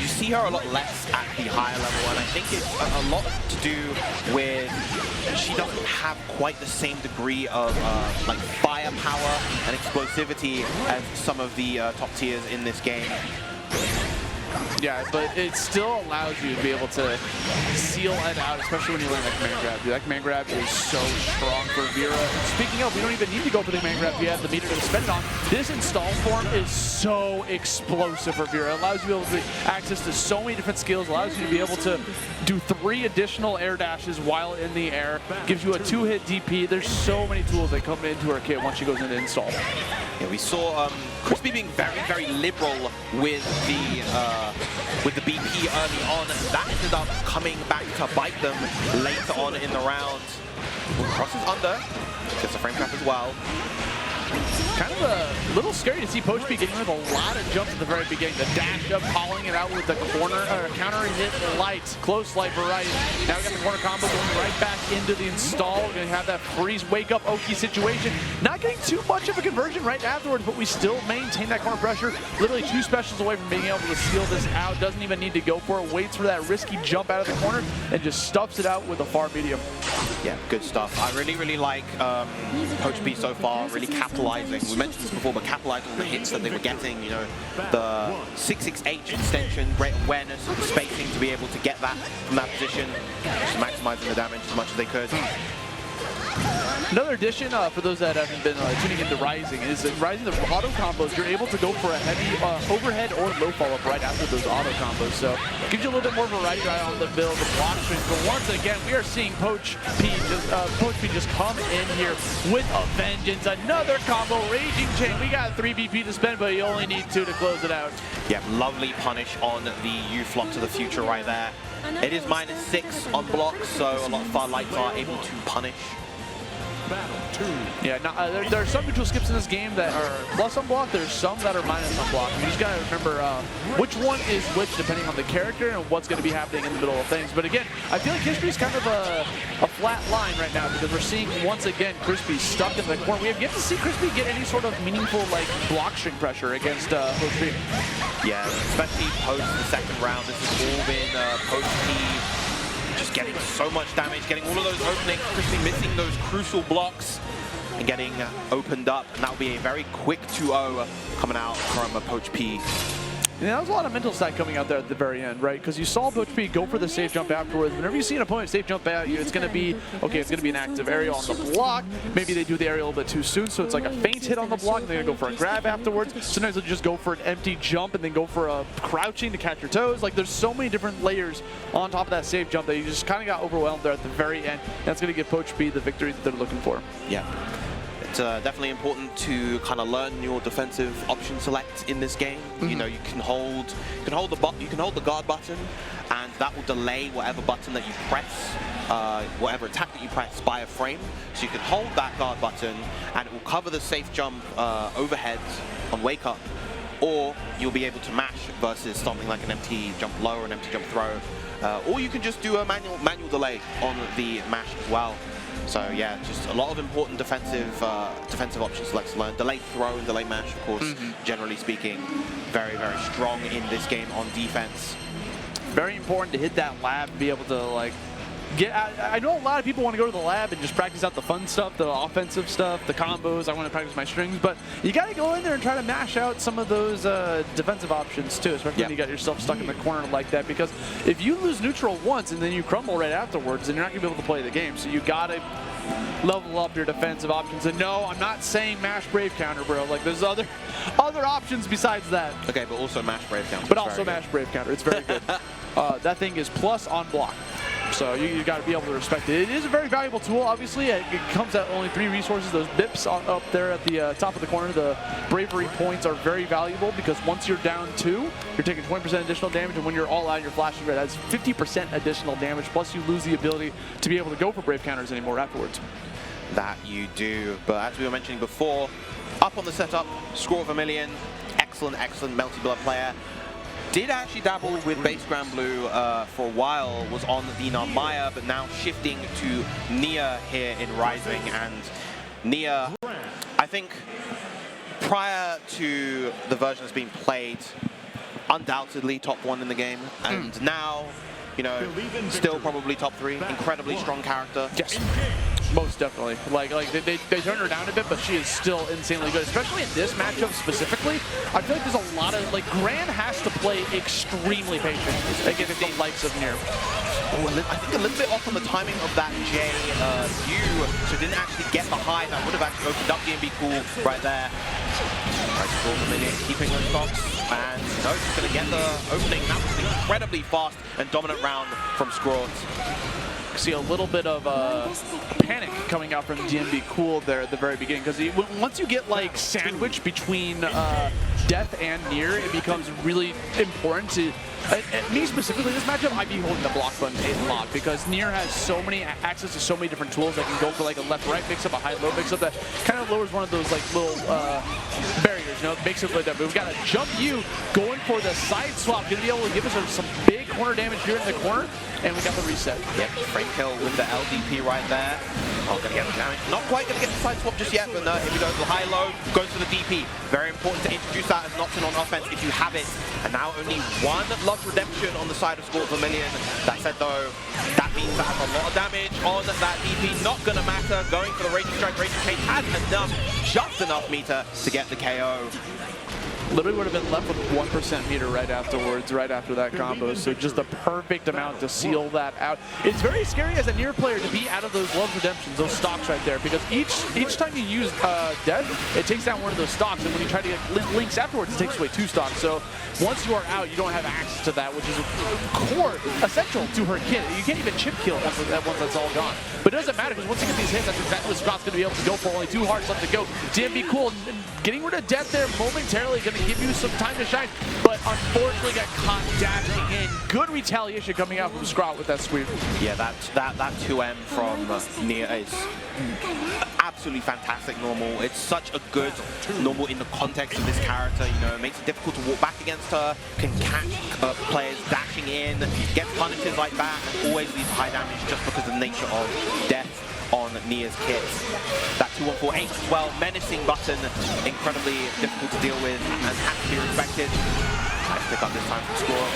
You see her a lot less at the higher level, and I think it's a lot to do with she doesn't have quite the same degree of like firepower and explosivity as some of the top tiers in this game. Yeah, but it still allows you to be able to seal it out, especially when you learn that command grab. Dude, that command grab is so strong for Vera. And speaking of, we don't even need to go for the command grab. We have the meter to spend it on. This install form is so explosive for Vera. It allows you to be able to access to so many different skills. Allows you to be able to do 3 additional air dashes while in the air. Gives you a 2-hit DP. There's so many tools that come into her kit once she goes into install. Yeah, we saw Krispy being very, very liberal with the BP early on. That ended up coming back to bite them later on in the round. Crosses under, gets a frame trap as well. Kind of a little scary to see Pochp getting with a lot of jumps at the very beginning. The dash up, calling it out with the corner, counter hit light, close light variety. Now we got the corner combo going right back into the install. We're going to have that freeze wake up Oki situation. Not getting too much of a conversion right afterwards, but we still maintain that corner pressure. Literally 2 specials away from being able to seal this out. Doesn't even need to go for it. Waits for that risky jump out of the corner and just stuffs it out with a far medium. Yeah, good stuff. I really, really like Pochp so far, really capitalizing. We mentioned this before, but capitalizing on the hits that they were getting, you know, the 668 extension, great awareness, spacing to be able to get that from that position, just maximizing the damage as much as they could. Another addition for those that haven't been tuning into Rising is that Rising, the auto combos, you're able to go for a heavy overhead or low follow-up right after those auto combos. So it gives you a little bit more variety right on the build, the block strings. But once again, we are seeing Pochp just come in here with a vengeance. Another combo, Raging Chain. We got 3 BP to spend, but you only need 2 to close it out. Yeah, lovely punish on the U-flop to the future right there. It is -6 on block, so a lot of our lights are able to punish. Yeah, there are some neutral skips in this game that are plus on block. There's some that are minus on block. You just gotta remember which one is which depending on the character and what's going to be happening in the middle of things. But again, I feel like history is kind of a flat line right now because we're seeing once again Krispy stuck in the corner. We have yet to see Krispy get any sort of meaningful like block string pressure against Pochp. Yeah, especially post the second round. This has all been Pochp just getting so much damage, getting all of those openings, Krispy missing those crucial blocks and getting opened up. And that will be a very quick 2-0 coming out from Pochp. Yeah, that was a lot of mental stack coming out there at the very end, right? Because you saw Pochp go for the safe jump afterwards. Whenever you see an opponent safe jump at you, it's going to be, okay, it's going to be an active aerial on the block. Maybe they do the aerial a little bit too soon, so it's like a feint hit on the block, and they're going to go for a grab afterwards. Sometimes they'll just go for an empty jump and then go for a crouching to catch your toes. Like, there's so many different layers on top of that safe jump that you just kind of got overwhelmed there at the very end. That's going to give Pochp the victory that they're looking for. Yeah. It's definitely important to kind of learn your defensive option select in this game. You know, you can hold the guard button, and that will delay whatever button that you press, whatever attack that you press by a frame. So you can hold that guard button, and it will cover the safe jump overhead on wake up, or you'll be able to mash versus something like an empty jump low or an empty jump throw, or you can just do a manual delay on the mash as well. So yeah, just a lot of important defensive options to learn. Delay throw and delay mash, of course, generally speaking, very, very strong in this game on defense. Very important to hit that lab, be able to like get out. I know a lot of people want to go to the lab and just practice out the fun stuff, the offensive stuff, the combos. I want to practice my strings, but you got to go in there and try to mash out some of those defensive options too, especially when you got yourself stuck in the corner like that. Because if you lose neutral once and then you crumble right afterwards, then you're not going to be able to play the game. So you got to level up your defensive options. And no, I'm not saying mash brave counter, bro. Like there's other options besides that. Okay, but also mash brave counter. But also mash brave counter. It's very good. That thing is plus on block. So you got to be able to respect it. It is a very valuable tool, obviously. It comes at only 3 resources. Those bips up there at the top of the corner, the bravery points are very valuable because once you're down 2, you're taking 20% additional damage, and when you're all out, you're flashing red. That's 50% additional damage, plus you lose the ability to be able to go for brave counters anymore afterwards. That you do. But as we were mentioning before, up on the setup, score of 1 million. Excellent, excellent multi-blood player. Did actually dabble with base Granblue for a while, was on the Nytmare, but now shifting to Nia here in Rising. And Nia, I think prior to the version that's being played, undoubtedly top 1 in the game. And now, you know, still probably top 3. Incredibly strong character. Yes. Most definitely. Like they turned her down a bit, but she is still insanely good, especially in this matchup specifically. I feel like there's a lot of, like, Gran has to play extremely patient against the likes of Nier. Oh, I think a little bit off on the timing of that J view, so didn't actually get the high. That would have actually opened up DnBcool right there. Tries to score the minion, keeping those stocks, and no, just going to get the opening. That was an incredibly fast and dominant round from Scrawt. See a little bit of panic coming out from DnBcool there at the very beginning, because once you get like sandwiched between Death and Nier, it becomes really important to me specifically. This matchup, I'd be holding the block button a lot because Nier has so many access to so many different tools that can go for like a left-right mix-up, a high-low mix-up that kind of lowers one of those like little barriers, you know, makes it like that. But we've got a jump U going for the side swap, going to be able to give us some big corner damage here in the corner, and we got the reset. Yep, frame kill with the LDP right there. Oh, gonna get the damage. Not quite gonna get the side swap just yet, but no, here we go. The high-low goes for the DP. Very important to introduce that as an option on offense if you have it. And now only 1 Love Redemption on the side of Score of 1 million. That said though, that means that has a lot of damage on that DP. Not gonna matter. Going for the Raging Strike. Raging Chain has enough, just enough meter to get the KO. literally would have been left with 1% meter right afterwards, right after that combo. So just the perfect amount to seal that out. It's very scary as a near player to be out of those love redemptions, those stocks right there, because each time you use death, it takes down one of those stocks, and when you try to get links afterwards, it takes away 2 stocks. So once you are out, you don't have access to that, which is core essential to her kit. You can't even chip kill once that's all gone. But it doesn't matter, because once you get these hits, that's exactly what Scott's going to be able to go for. Only 2 hearts left to go. DnBcool getting rid of death there momentarily, going to give you some time to shine, but unfortunately got caught dashing in. Good retaliation coming out from Scott with that sweep. Yeah, that 2M from Nia is absolutely fantastic normal. It's such a good normal in the context of this character. You know, it makes it difficult to walk back against her, can catch players dashing in, gets punishes like that, and always leaves high damage just because of the nature of death on Nia's kit. That 214H as well, menacing button, incredibly difficult to deal with and has to be respected. Nice pick up this time from Score.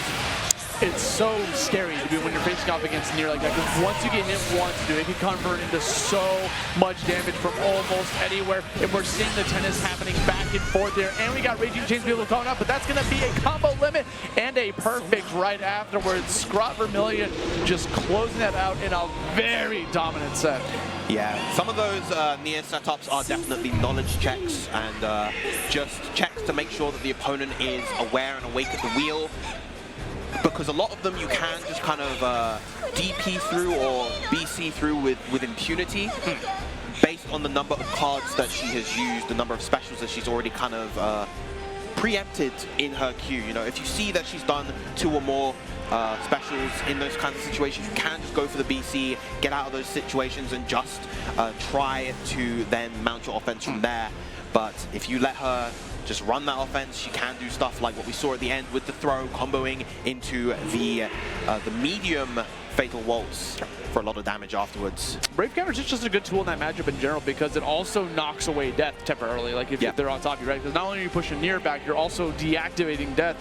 It's so scary to be when you're facing off against Nier like that, because once you get hit once, dude, it can convert into so much damage from almost anywhere. And we're seeing the tennis happening back and forth there. And we got Raging Chains people coming up, but that's going to be a combo limit and a perfect right afterwards. Scrot Vermilion just closing that out in a very dominant set. Yeah, some of those Nier setups are definitely knowledge checks and just checks to make sure that the opponent is aware and awake at the wheel. Because a lot of them you can just kind of DP through or BC through with impunity based on the number of cards that she has used, the number of specials that she's already kind of preempted in her queue. You know, if you see that she's done 2 or more specials in those kinds of situations, you can just go for the BC, get out of those situations and just try to then mount your offense from there. But if you let her just run that offense, she can do stuff like what we saw at the end with the throw, comboing into the medium Fatal Waltz for a lot of damage afterwards. Brave Counter is just a good tool in that matchup in general, because it also knocks away death temporarily, like if they're on top of you, right? Because not only are you pushing Nier back, you're also deactivating death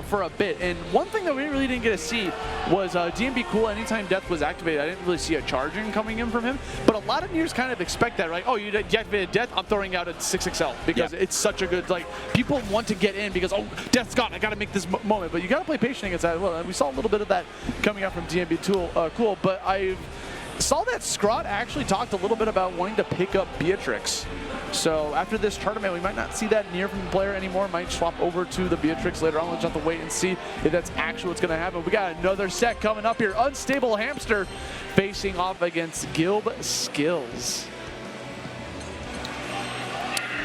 for a bit. And one thing that we really didn't get to see was DnBcool, anytime death was activated, I didn't really see a charging coming in from him, but a lot of Niers kind of expect that, right? Oh, you deactivated death, I'm throwing out a 6XL, because it's such a good, like, people want to get in because, oh, death's gone, I got to make this moment, but you got to play patient against that as well. And we saw a little bit of that coming out from DnBcool, but I saw that Scrot actually talked a little bit about wanting to pick up Beatrix. So after this tournament, we might not see that Nier from the player anymore. Might swap over to the Beatrix later on. We'll just have to wait and see if that's actually what's going to happen. We got another set coming up here. Unstable Hamster facing off against GillBSkills.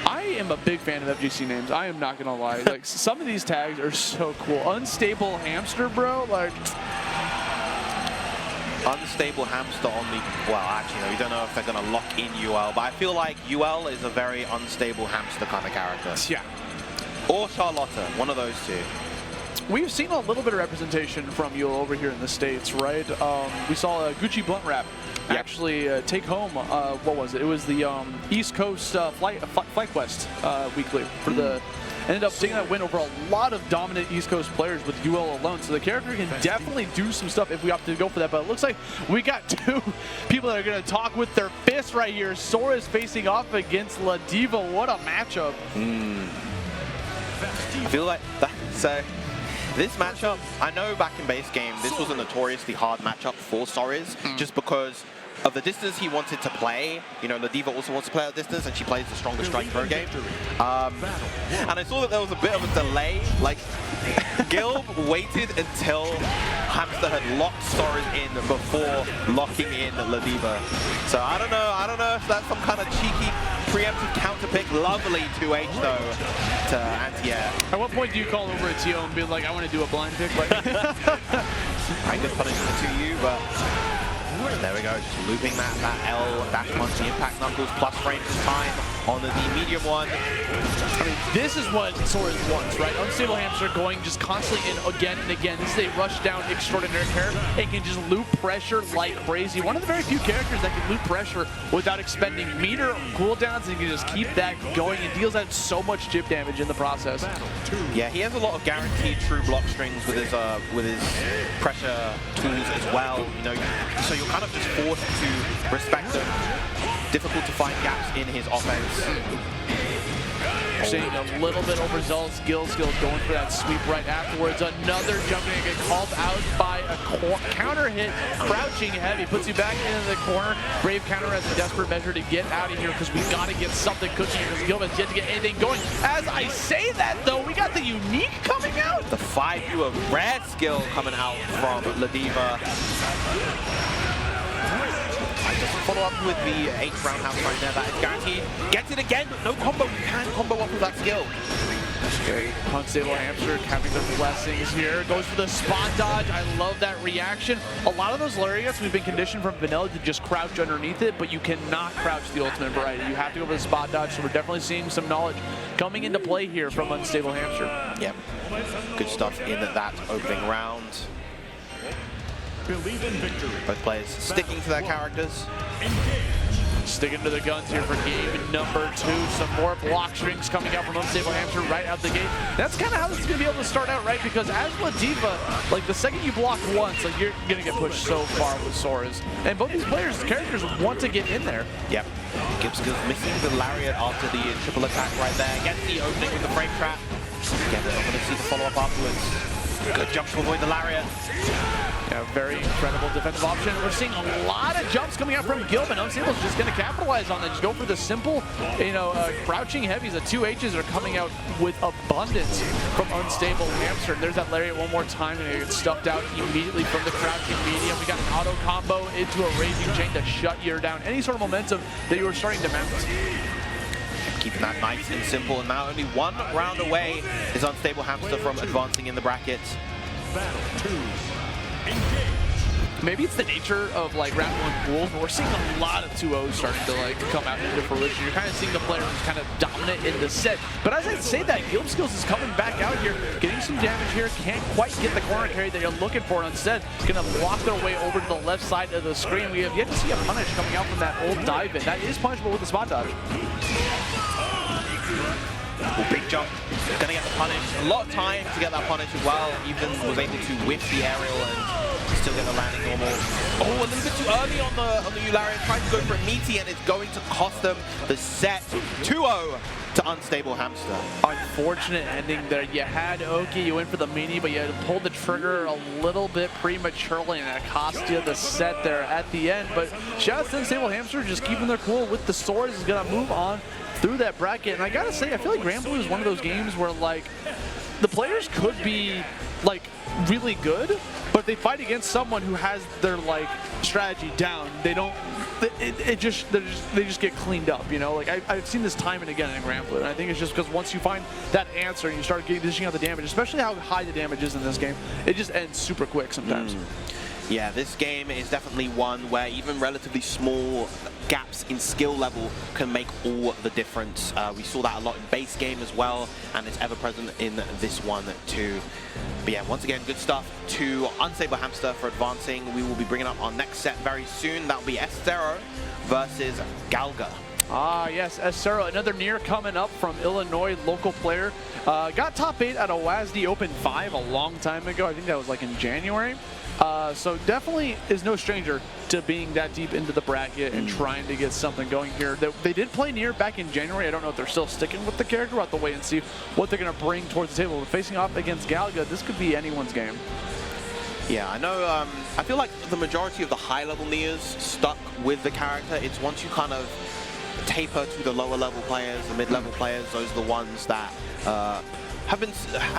I am a big fan of FGC names. I am not going to lie. Like, some of these tags are so cool. Unstable Hamster, bro. Like, Unstable Hamster on the, well, actually, no, we don't know if they're going to lock in UL, but I feel like UL is a very unstable Hamster kind of character. Yeah. Or Charlotta, one of those 2. We've seen a little bit of representation from UL over here in the States, right? We saw a Gucci Blunt Wrap actually take home, what was it? It was the East Coast Flight Quest weekly for the... Ended up taking that win over a lot of dominant East Coast players with UL alone. So the character can definitely do some stuff if we opt to go for that. But it looks like we got 2 people that are going to talk with their fists right here. Sora is facing off against La Diva. What a matchup. I feel like that, so this matchup, I know back in base game, this was a notoriously hard matchup for Soris, just because of the distance he wanted to play. You know, La Diva also wants to play at distance, and she plays the strongest strike pro game. And I saw that there was a bit of a delay. Like, Gil waited until Hamster had locked Soris in before locking in La Diva. So I don't know if that's some kind of cheeky preemptive counter pick. Lovely 2H though to anti-air. At what point do you call over a TO and be like, I want to do a blind pick? Like, I could punishment to you, but there we go, just looping that L dash punch, the impact knuckles plus frames this time on the medium one. I mean, this is what Soris wants, right? Unstable Hamster going just constantly in again and again. This is a rush down extraordinary character. It can just loop pressure like crazy. One of the very few characters that can loop pressure without expending meter cooldowns, and can just keep that going. It deals out so much chip damage in the process. Yeah, he has a lot of guaranteed true block strings with his pressure tools as well. You know, so you're kind of just forced to respect them. Difficult to find gaps in his offense. We're seeing a little bit overzealous GillBSkills going for that sweep right afterwards. Another jump going to get called out by a counter hit, crouching heavy, puts you back into the corner. Brave counter as a desperate measure to get out of here because we got to get something cooking because Gil has yet to get anything going. As I say that though, we got the unique coming out. The 5U of rare skill coming out from Ladiva. Just follow up with the 8th roundhouse right there. That is guaranteed. Gets it again, but no combo. You can combo up with that skill. Okay, Unstable Hamster having their blessings here. Goes for the spot dodge. I love that reaction. A lot of those lariats, we've been conditioned from vanilla to just crouch underneath it, but you cannot crouch the ultimate variety. You have to go for the spot dodge, so we're definitely seeing some knowledge coming into play here from Unstable Hamster. Yep. Good stuff in that opening round. Both players sticking to their characters. Sticking to their guns here for game number 2. Some more block strings coming out from Unstable Hamster right out the gate. That's kind of how this is going to be able to start out, right? Because as Ladiva, like the second you block once, like you're going to get pushed so far with Soras. And both these characters want to get in there. Yep. GillBSkills missing the lariat after the triple attack right there. Gets the opening with the frame trap. Again, we're not going to see the follow-up afterwards. Good jump to avoid the lariat. Yeah, very incredible defensive option. We're seeing a lot of jumps coming out from Gil, but Unstable's just going to capitalize on that. Just go for the simple, crouching heavies. The 2 H's are coming out with abundance from Unstable Hamster. There's that lariat one more time, and it gets stuffed out immediately from the crouching medium. We got an auto combo into a raging chain to shut you down. Any sort of momentum that you were starting to mount. Keeping that nice and simple, and now only 1 round away is Unstable Hamster from advancing in the brackets. Maybe it's the nature of like round 1 pools, but we're seeing a lot of 2-0s starting to like come out into fruition. You're kind of seeing the player who's kind of dominant in the set. But as I say that, GillBSkills is coming back out here, getting some damage here, can't quite get the corner carry that you're looking for. Instead, gonna block their way over to the left side of the screen. We have yet to see a punish coming out from that old dive in. That is punishable with the spot dodge. Ooh, big jump, gonna get the punish. A lot of time to get that punish as well. Even was able to whiff the aerial and still get the landing normal. Oh, a little bit too early on the Ularian, trying to go for a meaty, and it's going to cost them the set. 2-0 to Unstable Hamster. Unfortunate ending there. You had Oki, you went for the meaty, but you had to pull the trigger a little bit prematurely, and it cost you the set there at the end. But shout out to Unstable Hamster, just keeping their cool with the swords, is gonna move on through that bracket. And I gotta say, I feel like Granblue is one of those games where like the players could be like really good, but they fight against someone who has their like strategy down. They don't. They just get cleaned up, you know. Like I've seen this time and again in Granblue, and I think it's just because once you find that answer and you start dishing out the damage, especially how high the damage is in this game, it just ends super quick sometimes. Yeah, this game is definitely one where even relatively small gaps in skill level can make all the difference. We saw that a lot in base game as well, and it's ever present in this one too. But yeah, once again, good stuff to Unstable Hamster for advancing. We will be bringing up our next set very soon. That'll be S0 versus Galga. Ah, yes, S0, another near coming up from Illinois, local player. Got top 8 at a WASD Open 5 a long time ago. I think that was like in January. So definitely is no stranger to being that deep into the bracket and trying to get something going here. They did play near back in January. I don't know if they're still sticking with the character. We'll have to wait and see what they're going to bring towards the table. But facing off against Galga, this could be anyone's game. Yeah, I know. I feel like the majority of the high-level Nias stuck with the character. It's once you kind of taper to the lower-level players, the mid-level players, those are the ones that have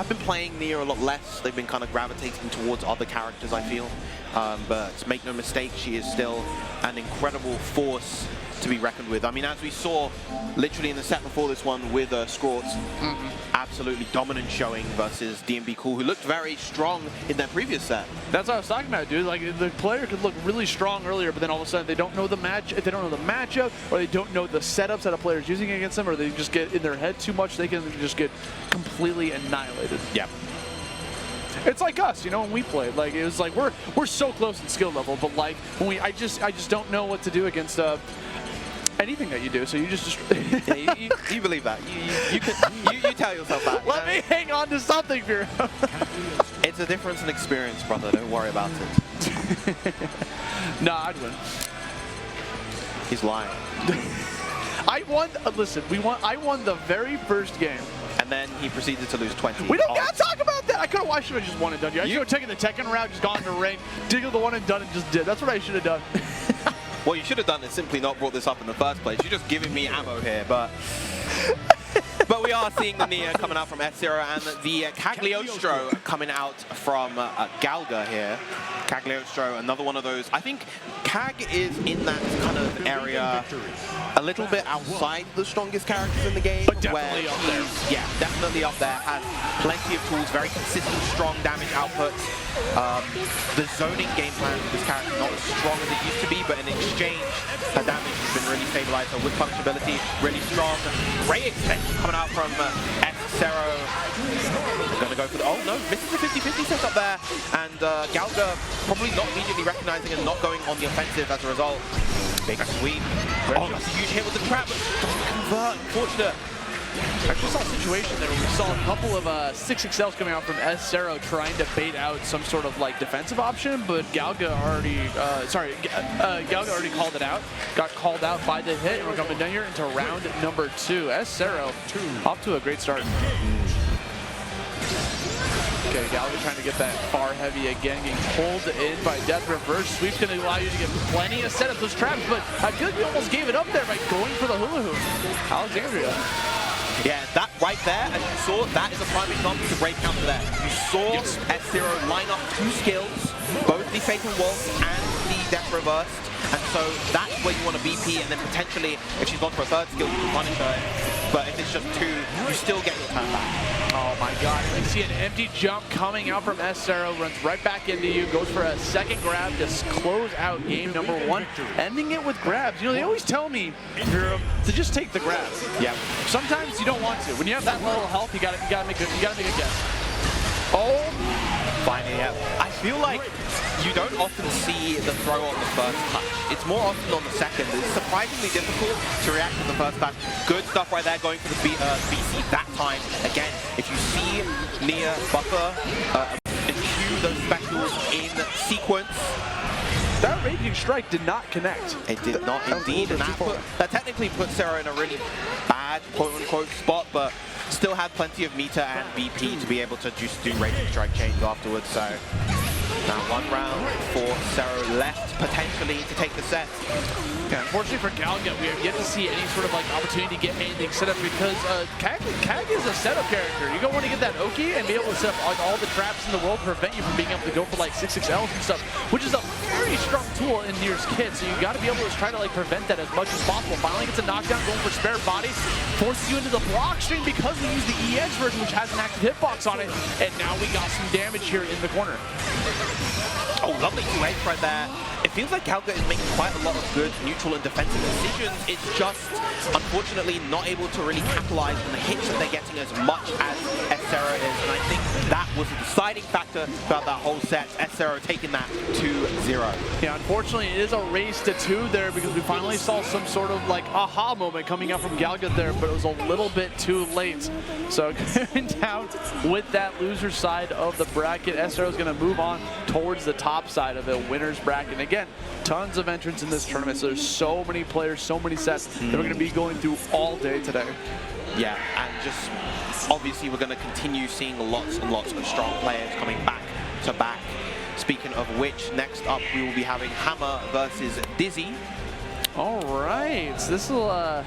been playing Nier a lot less. They've been kind of gravitating towards other characters, I feel. But make no mistake, she is still an incredible force to be reckoned with. I mean, as we saw literally in the set before this one with Scrawts, absolutely dominant showing versus DnBcool, who looked very strong in their previous set. That's what I was talking about, dude. Like the player could look really strong earlier, but then all of a sudden they don't know the matchup, or they don't know the setups that a player is using against them, or they just get in their head too much. They can just get completely annihilated. Yeah. It's like us, you know, when we played. Like it was like we're so close in skill level, but like when I just don't know what to do against anything that you do. So you just yeah, you believe that. You tell yourself that. Let me hang on to something, Vero. It's a difference in experience, brother. Don't worry about it. Nah, I'd win. He's lying. I won. Listen, I won the very first game. And then he proceeded to lose 20. We don't gotta talk about that. I should have just one and done. I should have taken the Tekken route, just gone to ring, diggled the one and done, and just did. That's what I should have done. What you should have done is simply not brought this up in the first place. You're just giving me ammo here, but we are seeing the Nia coming out from F-Zero and the Cagliostro coming out from Galga here. Cagliostro, another one of those. I think Cag is in that kind of area a little bit outside the strongest characters in the game. But definitely up there. Yeah, definitely up there. Has plenty of tools, very consistent, strong damage outputs. The zoning game plan for this character is not as strong as it used to be, but in exchange, her damage has been really stabilized. Her whip functionality really strong. Ray extension coming out from F-Zero. Gonna go for the, oh no, misses the 50-50 setup there. And Galga probably not immediately recognizing and not going on the offensive as a result. Big sweep. Oh, that's a huge hit with the trap, but doesn't convert. Unfortunate. Actually saw a situation there where we saw a couple of 6XLs coming out from S-Zero trying to bait out some sort of like defensive option, but Galga already, Galga already called it out. Got called out by the hit, and we're coming down here into round number 2. S-Zero off to a great start. Okay, Galga trying to get that far heavy again, getting pulled in by Death Reverse. Sweep's going to allow you to get plenty of setups, those traps, but I feel like we almost gave it up there by going for the hula hoop. Alexandria. Yeah, that right there, as you saw, that is a prime example of a great counter there. You saw S-Zero line up 2 skills, both the Fatal Waltz and the Death Reversed, and so that's where you want to BP, and then potentially, if she's gone for a 3rd skill, you can punish her. But if it's just 2, you still get your turn back. Oh my god, we see an empty jump coming out from S-Zero, runs right back into you, goes for a 2nd grab to close out game number 1, ending it with grabs. You know, they always tell me to just take the grab. Yeah. Sometimes you don't want to. When you have that little health, you gotta make a guess. Oh, finally, yeah. I feel like you don't often see the throw on the first touch. It's more often on the second. It's surprisingly difficult to react to the first touch. Good stuff right there, going for the BC that time. Again, if you see Nia buffer, cue those specials in sequence. That Raging Strike did not connect. It did not indeed, and that technically puts Sarah in a really bad quote-unquote spot, but still had plenty of meter and BP to be able to just do Raging Strike chains afterwards, so now 1 round for Sarah left, potentially, to take the set. Yeah, unfortunately for Galga, we have yet to see any sort of like opportunity to get anything set up because Cag is a setup character. You're gonna want to get that Oki and be able to set up like all the traps in the world to prevent you from being able to go for like 6XLs and stuff, which is a very strong tool in Nier's kit. So you got to be able to try to like prevent that as much as possible. Finally gets a knockdown, going for spare bodies, forces you into the block string because we use the EX version, which has an active hitbox on it, and now we got some damage here in the corner. Oh, lovely 2H right there. It feels like Galga is making quite a lot of good neutral and defensive decisions. It's just, unfortunately, not able to really capitalize on the hits that they're getting as much as S-Zero is. And I think that was a deciding factor throughout that whole set. S-Zero taking that 2-0. Yeah, unfortunately, it is a race to 2 there because we finally saw some sort of like aha moment coming out from Galga there, but it was a little bit too late. So going down with that loser side of the bracket, S-Zero is going to move on towards the top side of the winner's bracket. And again, tons of entrants in this tournament, so there's so many players, so many sets that we're going to be going through all day today. Yeah, and just obviously we're going to continue seeing lots and lots of strong players coming back to back. Speaking of which, next up we will be having Hamma versus Dizzy. All right, so this will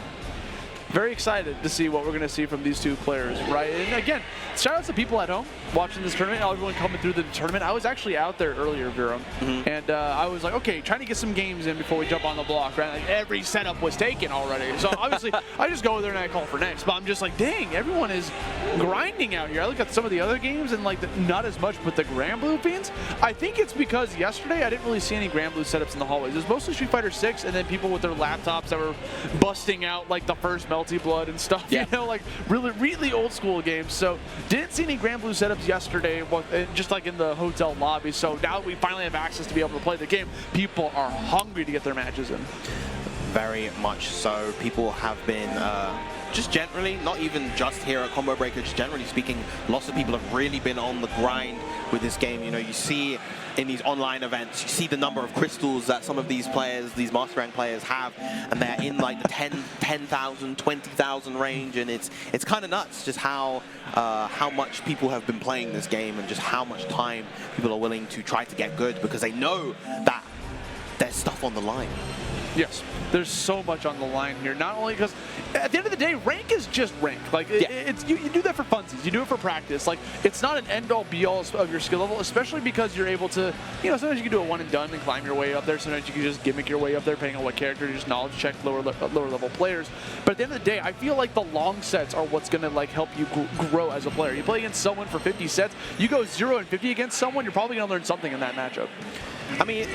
very excited to see what we're going to see from these 2 players, right? And again, shout out to people at home watching this tournament, everyone coming through the tournament. I was actually out there earlier, Viram, and I was like, okay, trying to get some games in before we jump on the block, right? Like every setup was taken already. So obviously, I just go there and I call for next, but I'm just like, dang, everyone is grinding out here. I look at some of the other games and like not as much, but the Granblue fiends, I think it's because yesterday I didn't really see any Granblue setups in the hallways. It was mostly Street Fighter 6 and then people with their laptops that were busting out like the first Melty Blood and stuff, you know, like really old school games. So didn't see any Granblue setups yesterday, just like in the hotel lobby. So now we finally have access to be able to play the game. People are hungry to get their matches in. Very much so. People have been just generally, not even just here at Combo Breaker, just generally speaking, lots of people have really been on the grind with this game. You know, you see in these online events, you see the number of crystals that some of these players, these Master Rank players have, and they're in like the 10,000, 20,000 range, and it's kind of nuts just how much people have been playing this game and just how much time people are willing to try to get good because they know that there's stuff on the line. Yes, there's so much on the line here. Not only because at the end of the day, rank is just rank. Like it's you do that for funsies, you do it for practice. Like it's not an end-all be-all of your skill level, especially because you're able to, you know, sometimes you can do a one and done and climb your way up there. Sometimes you can just gimmick your way up there, depending on what character. Just knowledge check lower level players. But at the end of the day, I feel like the long sets are what's gonna like help you grow as a player. You play against someone for 50 sets, you go 0 and 50 against someone, you're probably gonna learn something in that matchup. I mean,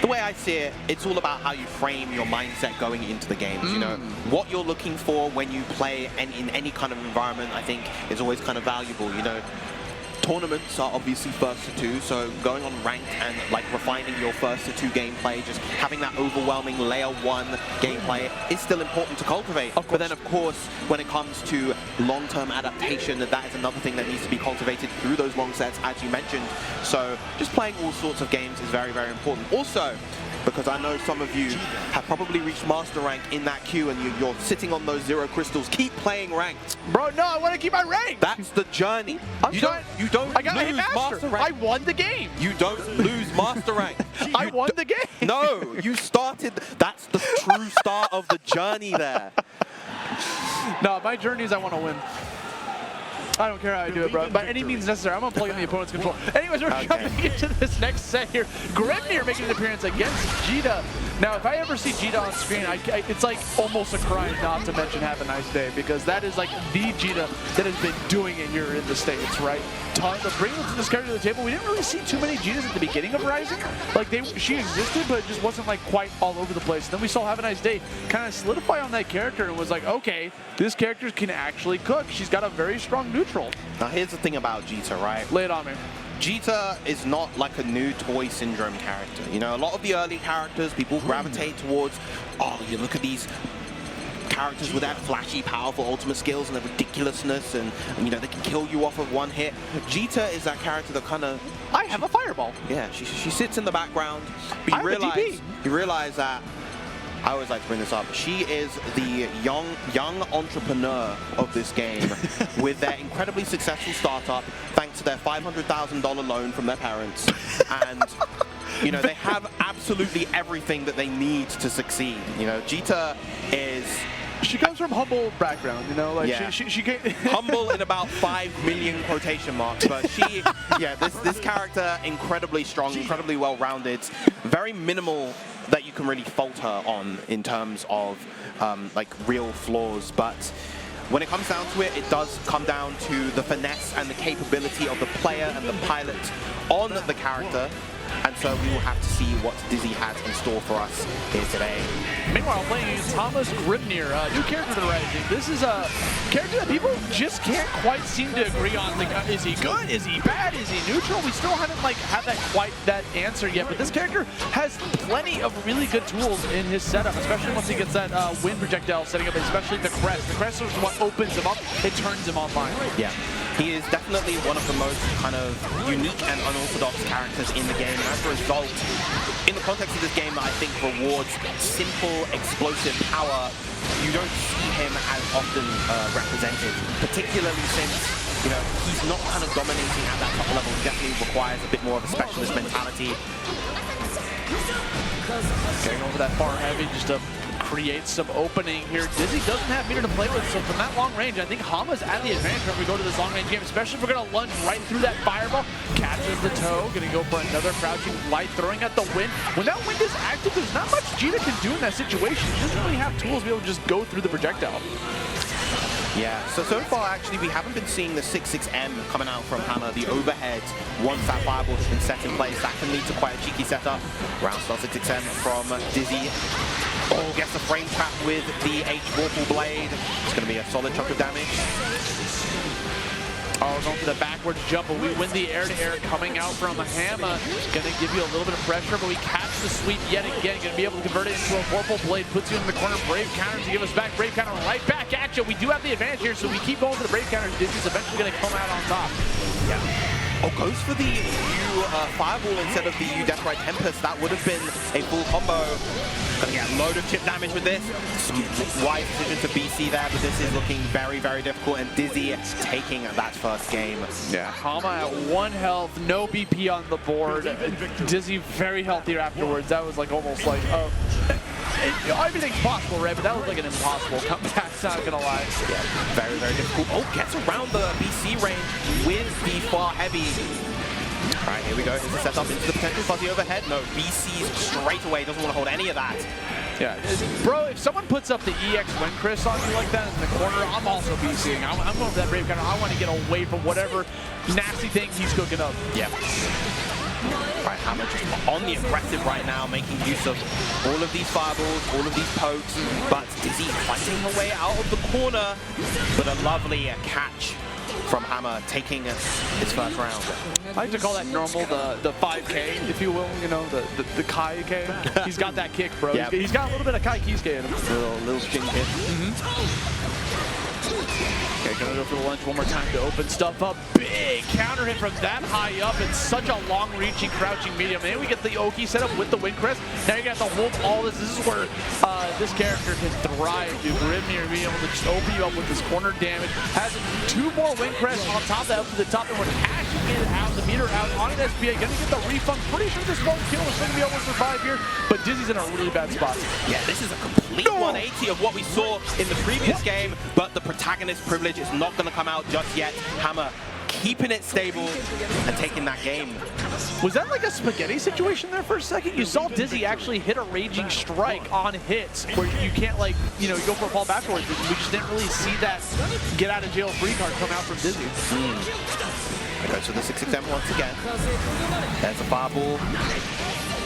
the way I see it, it's all about how you frame your mindset going into the games. You know, what you're looking for when you play in any kind of environment, I think, is always kind of valuable. You know, tournaments are obviously first to two, so going on ranked and like refining your first to two gameplay, just having that overwhelming layer one gameplay is still important to cultivate. But then, of course, when it comes to long-term adaptation, that is another thing that needs to be cultivated through those long sets, as you mentioned. So just playing all sorts of games is very, very important. Also, because I know some of you have probably reached Master Rank in that queue and you're sitting on those 0 crystals. Keep playing ranked. Bro, no, I want to keep my rank. That's the journey. You don't I got lose Master Rank. I won the game. You don't lose Master Rank. I won the game. No, you started. That's the true start of the journey there. No, my journey is I want to win. I don't care how I do it, bro. By any means necessary. I'm going to plug in the opponent's control. Anyways, we're jumping into this next set here. Grimnir making an appearance against Jita. Now, if I ever see Jita on screen, it's like almost a crime not to mention Have a Nice Day, because that is like the Jita that has been doing it here in the States, right? Bringing this character to the table, we didn't really see too many Jitas at the beginning of Rising. Like, she existed, but it just wasn't like quite all over the place. Then we saw Have a Nice Day kind of solidify on that character and was like, okay, this character can actually cook. She's got a very strong neutral. Now, here's the thing about Jita, right? Lay it on me. Jita is not like a new toy syndrome character. You know, a lot of the early characters, people gravitate towards, oh, you look at these characters with that flashy, powerful ultimate skills and the ridiculousness, and you know, they can kill you off of one hit. Jita is that character that kind of... I have a fireball. Yeah, she sits in the background. But you realize that, I always like to bring this up, she is the young entrepreneur of this game with their incredibly successful startup thanks to their $500,000 loan from their parents. And, you know, they have absolutely everything that they need to succeed. You know, Jita is... She comes from humble background, you know, like yeah. she Humble in about 5 million quotation marks, but she, yeah, this character, incredibly strong, incredibly well-rounded, very minimal that you can really fault her on in terms of like real flaws, but when it comes down to it, it does come down to the finesse and the capability of the player and the pilot on the character. And so we will have to see what Dizzy has in store for us here today. Meanwhile, playing Thomas Grimnir, new character to the Rising. This is a character that people just can't quite seem to agree on. Like, is he good? Is he bad? Is he neutral? We still haven't like had that answer yet. But this character has plenty of really good tools in his setup, especially once he gets that wind projectile setting up, especially the crest. The crest is what opens him up. It turns him online. Yeah. He is definitely one of the most kind of unique and unorthodox characters in the game, and as a result, in the context of this game that I think rewards simple, explosive power, you don't see him as often represented, particularly since, you know, he's not kind of dominating at that top level. He definitely requires a bit more of a specialist mentality. Getting over that far heavy just to create some opening here. Dizzy doesn't have meter to play with, so from that long range, I think Hamma's at the advantage when we go to this long range game, especially if we're going to lunge right through that fireball. Catches the toe, going to go for another crouching light, throwing at the wind. When that wind is active, there's not much Jita can do in that situation. She doesn't really have tools to be able to just go through the projectile. Yeah, so far actually we haven't been seeing the 6-6M coming out from Hamma, the overhead, once that fireball has been set in place. That can lead to quite a cheeky setup. Round style 6-6M from Dizzy. Oh, gets the frame trap with the H Vorpal Blade. It's going to be a solid chunk of damage. Oh, we're going for the backwards jump, but we win the air-to-air coming out from Hamma. Gonna give you a little bit of pressure, but we catch the sweep yet again. Gonna be able to convert it into a purple blade, puts you in the corner. Brave counter to give us back. Brave counter right back at you. We do have the advantage here, so we keep going for the Brave counter. Dizzy's eventually gonna come out on top. Yeah. Oh, goes for the U Fireball instead of the U Deathrite Tempest. That would have been a full combo. Gonna get a load of chip damage with this. Some wise decision to BC there, but this is looking very, very difficult. And Dizzy taking that first game. Yeah, Hamma at 1 health, no BP on the board. Dizzy very healthy afterwards. That was like almost like, everything's possible, right? But that was like an impossible comeback, not gonna lie. Yeah, very, very difficult. Oh, gets around the BC range with the far heavy. All right, here we go. Here's the setup into the potential fuzzy overhead. No, BC's straight away. Doesn't want to hold any of that. Yeah, bro, if someone puts up the EX Windcrest on you like that in the corner, I'm also BCing. I'm going for that Brave counter. I want to get away from whatever nasty thing he's cooking up. Yeah. Right, Hamma just on the aggressive right now, making use of all of these fireballs, all of these pokes, but Dizzy fighting her way out of the corner, but a lovely catch from Hamma, taking his first round. I like to call that normal, the 5K, if you will, you know, the Kai K. He's got that kick, bro. Yep. He's got a little bit of Kai Kiske in him. Little string hit. Okay, gonna go for the lunge one more time to open stuff up. Big counter hit from that high up. It's such a long-reaching, crouching medium. And we get the Oki set up with the Windcrest. Now you're gonna have to hold all this. This is where this character can thrive, dude. Grimnir being able to just open you up with this corner damage. Has 2 more Windcrests on top of that up to the top, and we're hashing it out, the meter out on an SBA. Gonna get the refund. Pretty sure this won't kill. It's gonna be able to survive here, but Dizzy's in a really bad spot. Yeah, this is a complete 180 of what we saw in the previous game, but the protagonist privilege is not going to come out just yet. Hamma keeping it stable and taking that game. Was that like a spaghetti situation there for a second? You saw Dizzy actually hit a raging strike on hits where you can't, like, you know, you go for a fall backwards. We just didn't really see that get out of jail free card come out from Dizzy. It goes for the 6XM once again. There's a fireball.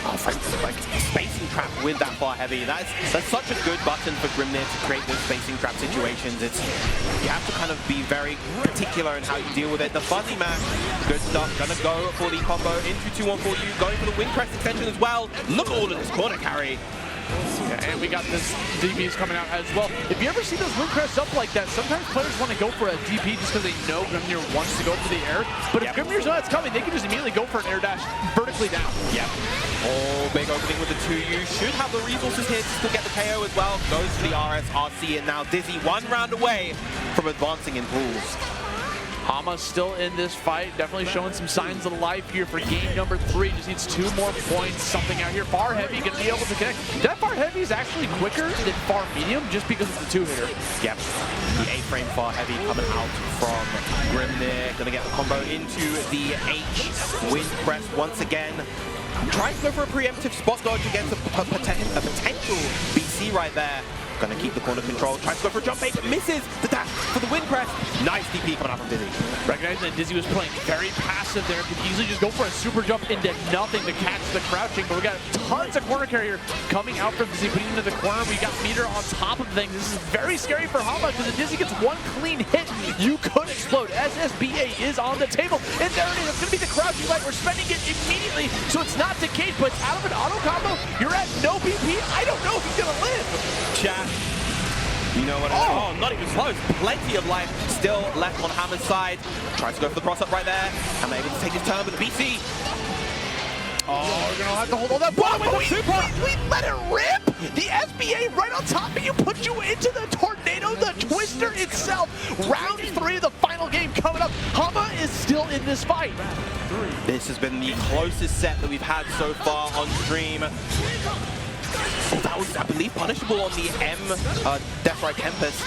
Oh, like spacing trap with that far heavy. That's such a good button for Grimnir to create those spacing trap situations. You have to kind of be very particular in how you deal with it. The fuzzy mash, good stuff. Gonna go for the combo into 2-1-4U, going for the Windcrest extension as well. Look at all of this corner carry. Yeah, and we got this DBs coming out as well. If you ever see those Windcrests up like that, sometimes players want to go for a DP just because they know Grimnir wants to go for the air. But if Grimnir's know it's coming, they can just immediately go for an air dash vertically down. Yep. Oh, big opening with the 2U. Should have the resources here to still get the KO as well. Goes for the RSRC, and now Dizzy 1 round away from advancing in pools. Hamma's still in this fight, definitely showing some signs of life here for game number 3. Just needs 2 more points, something out here. Far heavy, gonna be able to connect. That far heavy is actually quicker than far medium just because of the 2-hitter. Yep, the 8-frame far heavy coming out from Grimnir. Gonna get the combo into the H Windcrest once again. Trying to go for a preemptive spot dodge against a potential BC right there. Gonna keep the corner control, tries to go for a jump bait, misses the dash for the Windcrest. Nice DP coming out from Dizzy. Recognizing that Dizzy was playing very passive there, could easily just go for a super jump into nothing to catch the crouching, but we got tons of corner carrier coming out from Dizzy, putting him into the corner. We got meter on top of things. This is very scary for Hamma because if Dizzy gets 1 clean hit, you could explode. SSBA is on the table, and there it is. It's gonna be the crouching light. We're spending it immediately, so it's not decayed, but out of an auto combo, you're at no BP. I don't know if he's gonna live. Chat. You know what? Oh, not even close. Plenty of life still left on Hamma's side. Tries to go for the cross up right there. And able to take his turn with the BC. Oh, we're gonna have to hold on that. Whoa, we let it rip! The SBA right on top of you, put you into the tornado, the twister itself. Round 3 of the final game coming up. Hamma is still in this fight. This has been the closest set that we've had so far on stream. Oh, that was, I believe, punishable on the M Deathrite Tempest.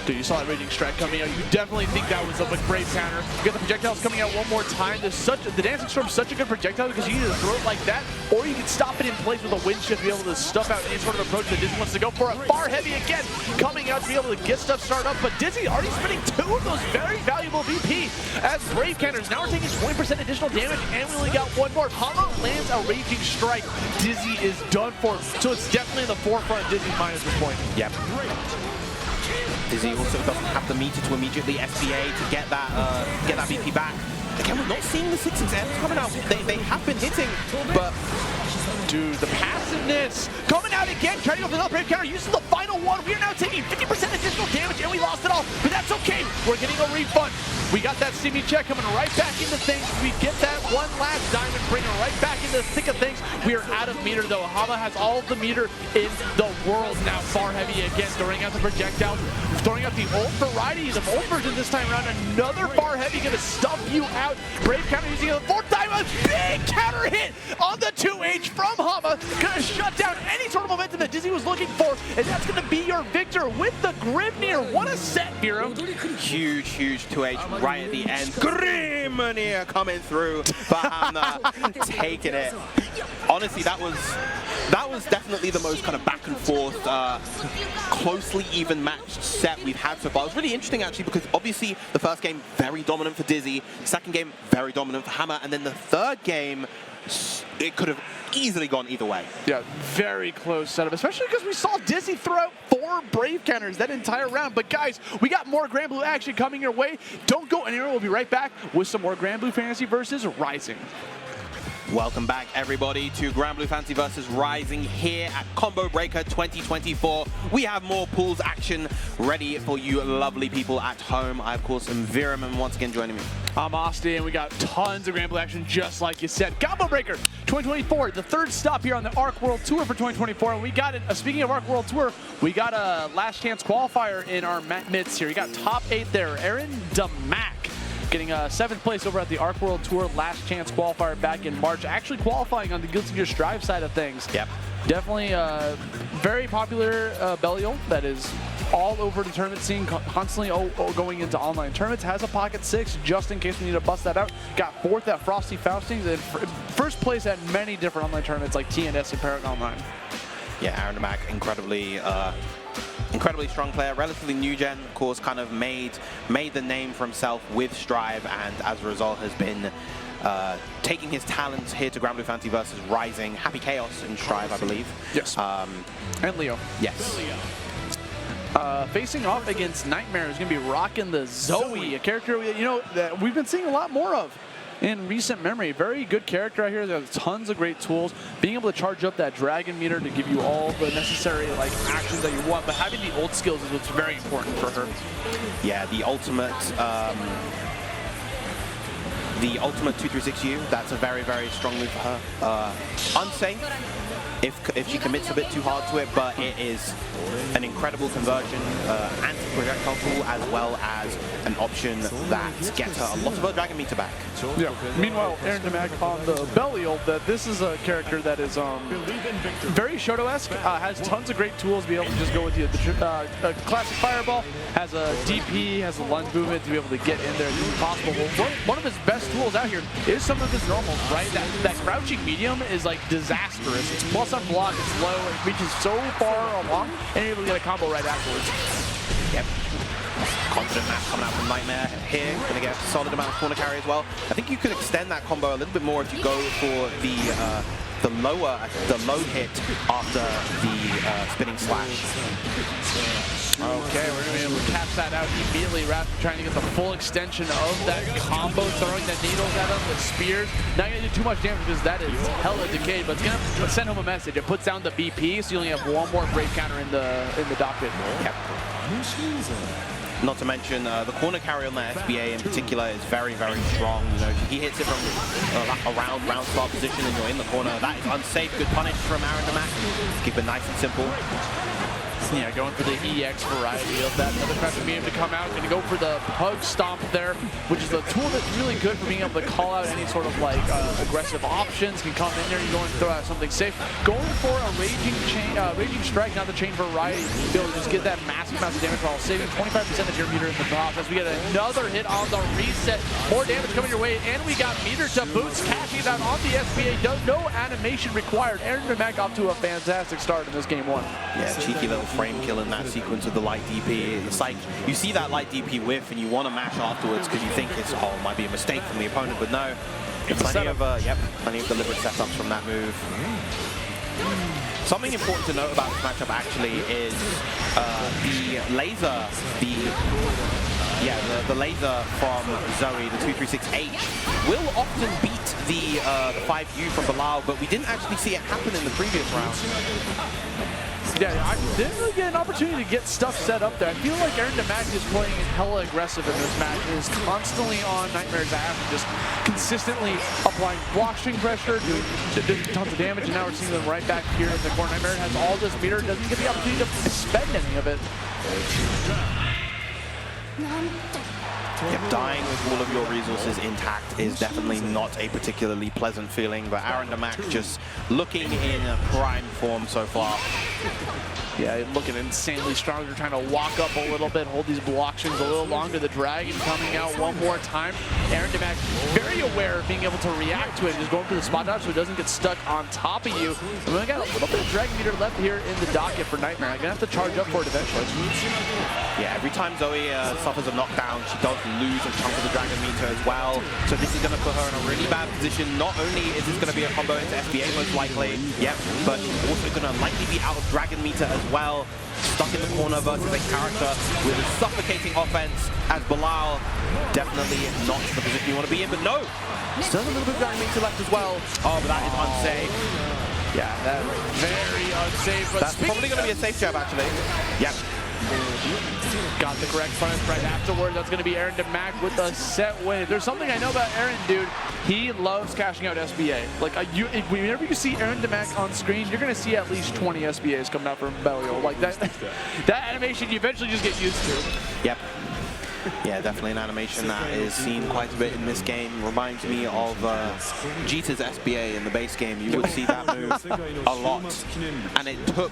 Dude, you saw that raging strike coming out. You definitely think that was a brave counter. You got the projectiles coming out one more time. The Dancing Storm's such a good projectile because you either throw it like that, or you can stop it in place with a wind shift to be able to stuff out any sort of approach that Dizzy wants to go for. It far heavy again, coming out to be able to get stuff started up. But Dizzy already spending 2 of those very valuable VP as brave counters. Now we're taking 20% additional damage, and we only got 1 more. Hamma lands a raging strike. Dizzy is done for. So it's definitely in the forefront of Dizzy's mind at this point. Yep. Dizzy also doesn't have the meter to immediately SBA to get that BP back. Again, we're not seeing the 6-6Ms coming out. They have been hitting, but dude, the passiveness coming out again, trying to go for the brave counter, uses the final one. We are now taking 50% additional damage, and we lost it all, but that's okay. We're getting a refund. We got that Simi check coming right back into things. We get that one last diamond, bring it right back into the thick of things. We are out of meter, though. Hamma has all of the meter in the world now. Far heavy again, throwing out the projectiles, throwing out the old variety, the old version this time around. Another far heavy gonna stuff you out. Brave counter using it the fourth time. A big counter hit on the 2H from Hamma. Gonna shut down any sort of momentum that Dizzy was looking for, and that's gonna be your victor with the Grimnir. What a set, Hero. Huge 2H right at the end. Grimnir coming through for Hamma, taking it. Honestly, that was definitely the most kind of back and forth, closely even matched set we've had so far. It was really interesting actually because obviously the first game very dominant for Dizzy, second game very dominant for Hamma, and then the third game it could have easily gone either way. Yeah, very close setup, especially because we saw Dizzy throw out 4 brave counters that entire round. But guys, we got more Granblue action coming your way. Don't go anywhere. We'll be right back with some more Granblue Fantasy versus Rising. Welcome back, everybody, to Granblue Fantasy vs. Rising here at Combo Breaker 2024. We have more pools action ready for you lovely people at home. I, of course, am Viraman, once again joining me. I'm Austin, and we got tons of Granblue action, just like you said. Combo Breaker 2024, the third stop here on the Arc World Tour for 2024. And we got it. Speaking of Arc World Tour, we got a last chance qualifier in our midst here. You got top 8 there. Aarondamac getting 7th place over at the Arc World Tour last chance qualifier back in March. Actually qualifying on the GillBSkills Drive side of things. Yep. Definitely very popular Belial that is all over the tournament scene, constantly going into online tournaments. Has a pocket 6 just in case we need to bust that out. Got 4th at Frosty Faustings and first place at many different online tournaments like TNS and Paragon Online. Yeah, Aarondamac, incredibly strong player, relatively new gen, of course, kind of made the name for himself with Strive, and as a result has been taking his talents here to Granblue Fantasy versus Rising. Happy Chaos in Strive, I believe. Yes. And Leo. Yes. Facing off against Nytmare, who's going to be rocking the Zoe, a character that we've been seeing a lot more of in recent memory. Very good character out here. There's tons of great tools. Being able to charge up that dragon meter to give you all the necessary actions that you want, but having the ult skills is what's very important for her. Yeah, the ultimate 236U, that's a very strong move for her. Unsafe if she commits a bit too hard to it, but it is an incredible conversion, anti-projectile tool, as well as an option that gets her a lot of her dragon meter back. Yeah. Meanwhile, Aarondamac on the Belial, that this is a character that is very Shoto-esque, has tons of great tools to be able to just go with the classic fireball, has a DP, has a lens movement to be able to get in there as soon as possible. Well, one of his best tools out here is some of his normals, right? That crouching medium is disastrous. It's plus on block, it's low, it reaches so far along, and you're able to get a combo right afterwards. Yep. Confident match coming out from Nytmare here. Going to get a solid amount of corner carry as well. I think you could extend that combo a little bit more if you go for the low hit after the spinning slash. Okay, we're going to be able to catch that out immediately rather than trying to get the full extension of that combo, throwing the needles at him, the spears. Not going to do too much damage because that is hella decayed, but it's going to send him a message. It puts down the BP, so you only have one more brave counter in the docket. Yep. Not to mention the corner carry on that SBA in particular is very strong. You know, if he hits it from around round start position and you're in the corner, that is unsafe. Good punish from Aarondamac. Keep it nice and simple. Yeah, going for the EX variety of that. Another craft being able to come out, going to go for the Pug Stomp there, which is a tool that's really good for being able to call out any sort of aggressive options. Can come in there, you go and throw out something safe. Going for a Raging Strike, not the chain variety, be able to just get that massive damage while saving 25% of your meter in the process. We get another hit on the reset. More damage coming your way, and we got meter to boots, cashing it out on the SBA. No animation required. Aarondamac off to a fantastic start in this game 1. Yeah, cheeky little frame kill in that sequence with the light DP. It's like you see that light DP whiff and you want to mash afterwards because you think it might be a mistake from the opponent, but no. Plenty of deliberate setups from that move. Something important to note about this matchup actually is the laser, the laser from Zoe, the 236H, will often beat the 5U from Bilal, but we didn't actually see it happen in the previous round. Yeah, I didn't really get an opportunity to get stuff set up there. I feel like Aarondamac is playing hella aggressive in this match. Is constantly on Nytmare's ass and just consistently applying block string pressure, doing tons of damage, and now we're seeing them right back here in the corner. Nytmare has all this meter, doesn't get the opportunity to spend any of it. Yep, dying with all of your resources intact is definitely not a particularly pleasant feeling, but Aarondamac just looking in prime form so far. Yeah, looking insanely strong. They're trying to walk up a little bit, hold these block strings a little longer. The Dragon coming out one more time. Aarondamac very aware of being able to react to it, just going for the spot dodge so it doesn't get stuck on top of you. And we got a little bit of Dragon meter left here in the docket for Nytmare. I'm gonna have to charge up for it eventually. Yeah, every time Zoe suffers a knockdown, she does lose a chunk of the Dragon meter as well. So this is gonna put her in a really bad position. Not only is this gonna be a combo into SBA most likely, yep, but she's also gonna likely be out of Dragon meter as well, stuck in the corner versus a character with a suffocating offense as Bilal. Definitely not the position you want to be in, but no, still a little bit of Dragon meter left as well. Oh, but that is unsafe. Yeah, that's very unsafe. But that's probably going to be a safe jab, actually. Yep. Got the correct punish right afterwards. That's going to be Aarondamac with a set win. If there's something I know about Aaron, dude, he loves cashing out SBA. Like, whenever you see Aarondamac on screen, you're going to see at least 20 SBAs coming out from Belial. Like, that animation you eventually just get used to. Yep. Yeah, definitely an animation that is seen quite a bit in this game. Reminds me of Jeter's SBA in the base game. You would see that move a lot, and it took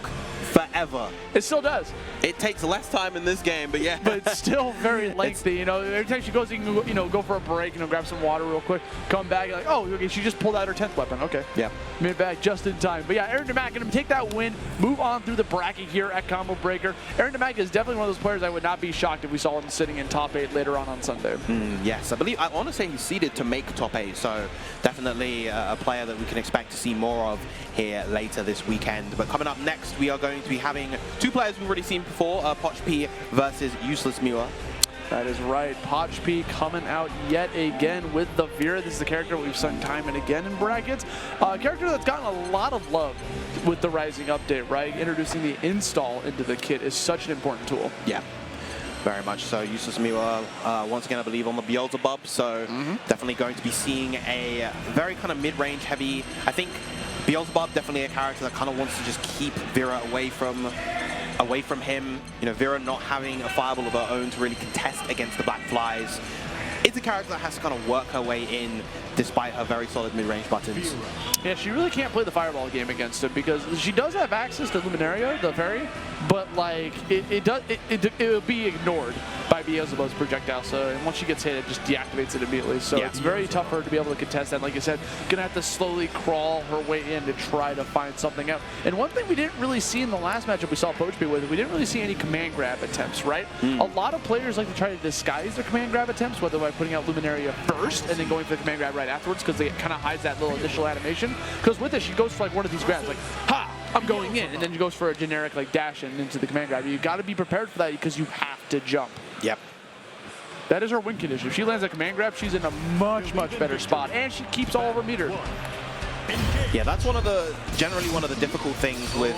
forever. It still does. It takes less time in this game, but yeah. But it's still very lengthy. You know, every time she goes, you can go for a break, grab some water real quick, come back, you're like, oh, okay, she just pulled out her 10th weapon. Okay. Yeah. Made it back just in time. But yeah, Aarondamac going to take that win, move on through the bracket here at Combo Breaker. Aarondamac is definitely one of those players I would not be shocked if we saw him sitting in top 8 later on Sunday. Yes, I want to say he's seeded to make top 8, so definitely a player that we can expect to see more of here later this weekend. But coming up next, we are going to be having two players we've already seen before, Pochp versus UselessMiwa. That is right. Pochp coming out yet again with the Vera. This is the character we've seen time and again in brackets. A character that's gotten a lot of love with the Rising update, right? Introducing the install into the kit is such an important tool. Yeah. Very much so. UselessMiwa, once again, I believe, on the Beelzebub, so definitely going to be seeing a very kind of mid-range heavy. I think Beelzebub definitely a character that kind of wants to just keep Vera away from him. Vera not having a fireball of her own to really contest against the Black Flies. It's a character that has to kind of work her way in despite her very solid mid-range buttons. Yeah, she really can't play the fireball game against him because she does have access to Luminaria, the fairy, but like it will be ignored by Beelzebub's projectile. So and once she gets hit, it just deactivates it immediately. So it's very tough for her to be able to contest that. Like you said, gonna have to slowly crawl her way in to try to find something out. And one thing we didn't really see in the last matchup we saw Pochp with, we didn't really see any command grab attempts, right? A lot of players like to try to disguise their command grab attempts, whether by putting out Luminaria first and then going for the command grab right afterwards, because it kind of hides that little initial animation. Because with it, she goes for like one of these grabs, like, ha, I'm going in, and then she goes for a generic like dash in into the command grab. You got to be prepared for that because you have to jump. Yep. That is her win condition. If she lands a command grab, she's in a much, much better spot, and she keeps all of her meter. Yeah, that's generally one of the difficult things with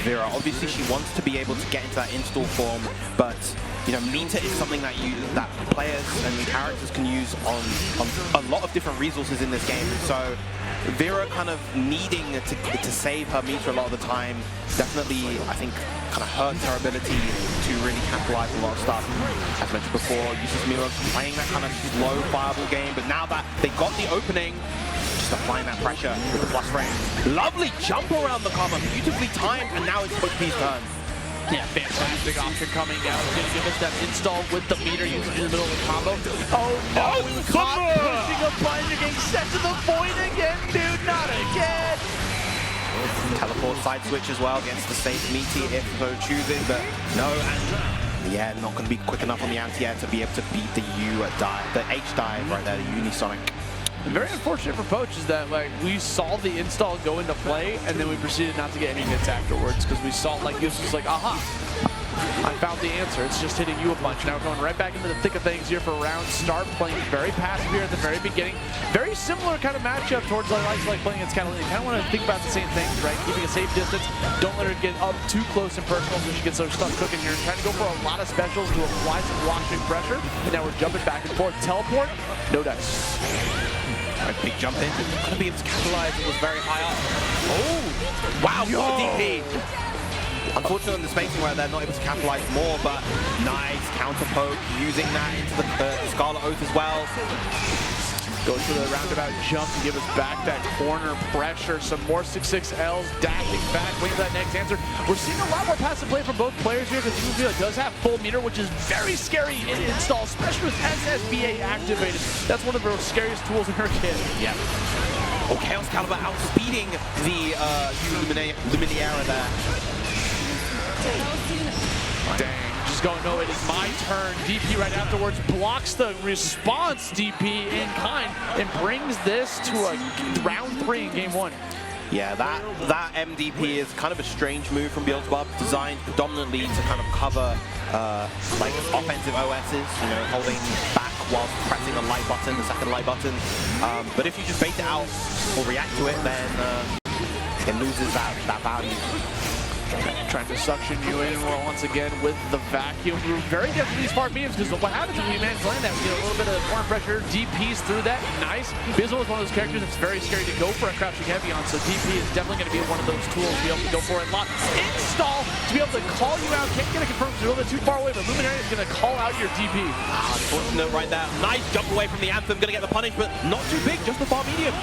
Vera. Obviously, she wants to be able to get into that install form, but meter is something that players and characters can use on a lot of different resources in this game. So Vera kind of needing to save her meter a lot of the time definitely, I think, kind of hurts her ability to really capitalize a lot of stuff. As mentioned before, UselessMiwa playing that kind of slow fireball game, but now that they got the opening, just applying that pressure with the plus frame. Lovely jump around the cover, beautifully timed, and now it's Pochp's turn. Yeah, fantastic option coming out. Gonna give us that install with the meter using in the middle of the combo. Oh no, caught pushing a button, you're getting sent to the void again, dude, not again. Teleport side switch as well against the safe meaty if so chooses, but no, and yeah, not going to be quick enough on the anti-air to be able to beat the H dive right there, the Unisonic. Very unfortunate for Poch is that like we saw the install go into play and then we proceeded not to get any hits afterwards because we saw like this was like, aha, I found the answer. It's just hitting you a bunch. Now we're going right back into the thick of things here for round start, playing very passive here at the very beginning. Very similar kind of matchup towards like playing against Catalina. You kind of want to think about the same things, right? Keeping a safe distance. Don't let her get up too close and personal so she gets her stuff cooking here. Trying to go for a lot of specials to apply some blockchain pressure. And now we're jumping back and forth. Teleport, no dice. Right, big jump in. Gonna be able to capitalize. It was very high up. Oh, wow, what a DP. Unfortunately on the spacing where they're not able to capitalize more, but nice counter poke, using that into the Scarlet Oath as well. Goes for the roundabout jump to give us back that corner pressure. Some more 6-6Ls, dashing back, waiting for that next answer. We're seeing a lot more passive play from both players here because UselessMiwa does have full meter, which is very scary in install, especially with SSBA activated. That's one of the scariest tools in her kit. Yeah. Oh, Chaos Caliber outspeeding the Luminaria there. Dang, just going, no, it is my turn. DP right afterwards blocks the response DP in kind and brings this to a round 3 in game 1. Yeah, that MDP is kind of a strange move from Beelzebub, designed predominantly to kind of cover like offensive OSs, you know, holding back whilst pressing the light button, the second light button. But if you just bait it out or react to it, then it loses that value. Trying to suction you in once again with the vacuum. We're very different from these far mediums because what happens when we manage to land that, we get a little bit of corner pressure, DPs through that, nice. Bizzle is one of those characters that's very scary to go for a crouching heavy on, so DP is definitely going to be one of those tools to be able to go for it. Lot install to be able to call you out. Can't get a confirm because you're a little bit too far away, but Luminary is going to call out your DP. Unfortunate right there. Nice jump away from the Anthem, going to get the punish, but not too big, just the far medium.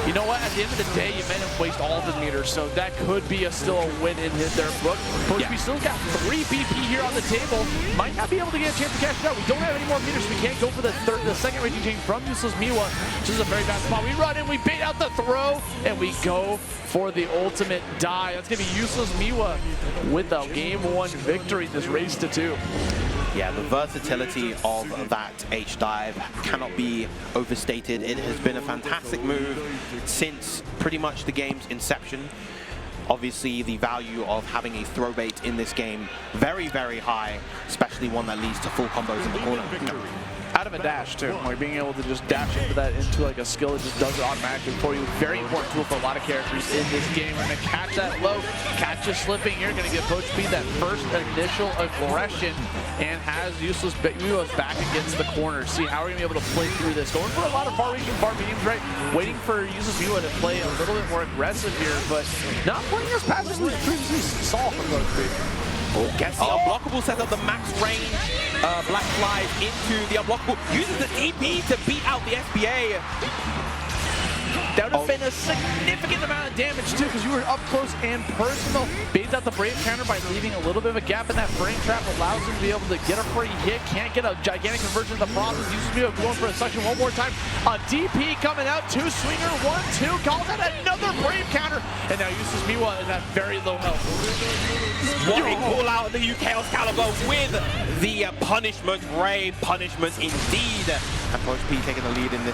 You know what? At the end of the day, you made him waste all of his meters, so that could be still a win in their book. Pochp still got 3 BP here on the table. Might not be able to get a chance to cash it out. We don't have any more meters, so we can't go for the second raging chain from UselessMiwa. This is a very bad spot. We run in, we bait out the throw, and we go for the ultimate die. That's going to be UselessMiwa with a game 1 victory, this race to 2. Yeah, the versatility of that H-dive cannot be overstated. It has been a fantastic move since pretty much the game's inception. Obviously, the value of having a throw bait in this game very, very high, especially one that leads to full combos in the corner. Out of a dash too, like being able to just dash into that into like a skill that just does it automatically for you. Very important tool for a lot of characters in this game. We're gonna catch that low, catch it slipping here, gonna get Pochp that first initial aggression and has UselessMiwa's back against the corner. See how we're gonna be able to play through this. Going for a lot of far reaching, far mediums, right? Waiting for UselessMiwa to play a little bit more aggressive here, but not playing as passive as we previously saw from Pochp. Oh, gets the unblockable, sets up the max range. Black flies into the unblockable, uses the DP to beat out the SBA. That would have been a significant amount of damage too, because you were up close and personal. Baits out the Brave counter by leaving a little bit of a gap in that frame trap, allows him to be able to get a free hit. Can't get a gigantic conversion in the process. UselessMiwa going for a suction one more time. A DP coming out, 2-swinger, 1-2, calls out another Brave counter, and now UselessMiwa is at very low health. What a call out of the Chaos Caliber with the punishment, Brave punishment indeed. And Pochp taking the lead in the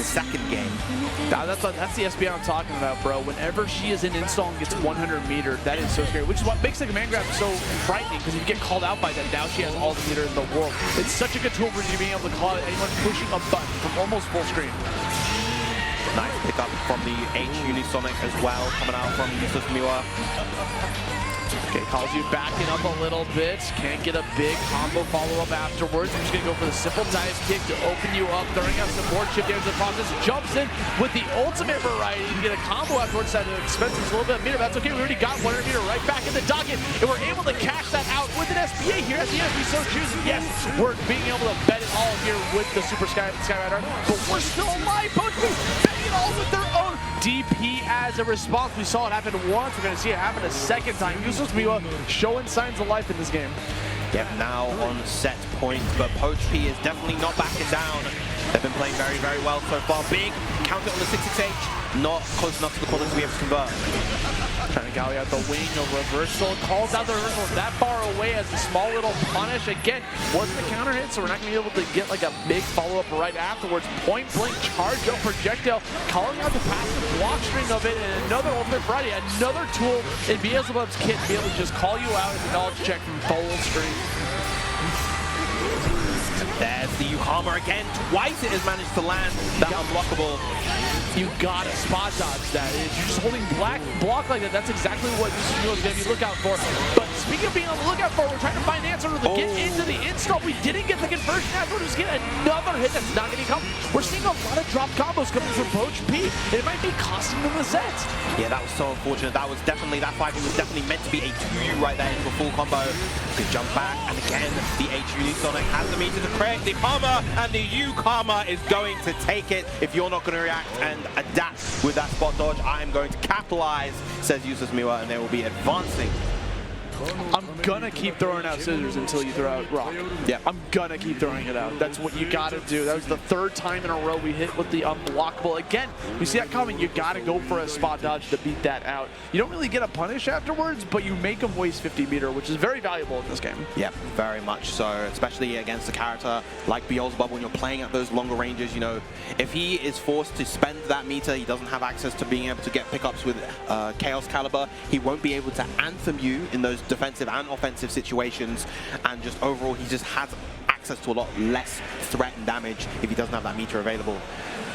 second game. That's the SBA I'm talking about, bro. Whenever she is in install and gets 100 meter, that is so scary, which is what makes the command grab so frightening, because if you get called out by them, now she has all the meter in the world. It's such a good tool for you being able to call out anyone pushing a button from almost full screen. Nice pickup from the H Unisonic as well, coming out from UselessMiwa. Okay, calls you backing up a little bit. Can't get a big combo follow-up afterwards. I'm just going to go for the simple dive kick to open you up, throwing out some more chip damage in the process. Jumps in with the ultimate variety to get a combo afterwards. That expenses a little bit of meter, but that's okay. We already got 100 meter right back in the docket, and we're able to cash that out with an SBA here at the end if we so choose. Yes, we're being able to bet it all here with the Super Skyride Art, but we're still alive. Pochp betting it all with their own DP as a response. We saw it happen once. We're going to see it happen a second time. UselessMiwa showing signs of life in this game. Yep, now on set point, but Pochp is definitely not backing down. They've been playing very, very well so far. Big counter on the 6-6H. Not close enough to the corner to be able to convert. Trying to Galga out the wing, a reversal. Calls out the reversal that far away as a small little punish. Again, wasn't the counter hit, so we're not going to be able to get like a big follow-up right afterwards. Point blank charge up projectile, calling out the passive block string of it, and another Ultimate Friday, another tool in Beelzebub's kit to be able to just call you out as a knowledge check from full stream. There's the Hamma again. Twice it has managed to land that unblockable. You gotta spot dodge that. If you're just holding block like that, that's exactly what UselessMiwa is gonna be looking out for. But speaking of being on the lookout for, we're trying to find an answer to get into the install. We didn't get the conversion after. We're just getting another hit that's not gonna come. We're seeing a lot of drop combos coming from Pochp. It might be costing them the sets. Yeah, that was so unfortunate. That was definitely, that 5 was definitely meant to be a 2U right there into a full combo. Good jump back, and again, the HU Sonic has the meter to create the Hammer, and the U Karma is going to take it. If you're not going to react and adapt with that spot dodge, I am going to capitalize, says UselessMiwa, and they will be advancing. I'm gonna keep throwing out scissors until you throw out rock. Yeah, I'm gonna keep throwing it out. That's what you gotta do. That was the 3rd time in a row we hit with the unblockable. Again, you see that coming, you gotta go for a spot dodge to beat that out. You don't really get a punish afterwards, but you make him waste 50 meter, which is very valuable in this game. Yeah, very much so, especially against a character like Beelzebub when you're playing at those longer ranges. You know, if he is forced to spend that meter, he doesn't have access to being able to get pickups with Chaos Caliber. He won't be able to anthem you in those defensive and offensive situations, and just overall he just has access to a lot less threat and damage if he doesn't have that meter available.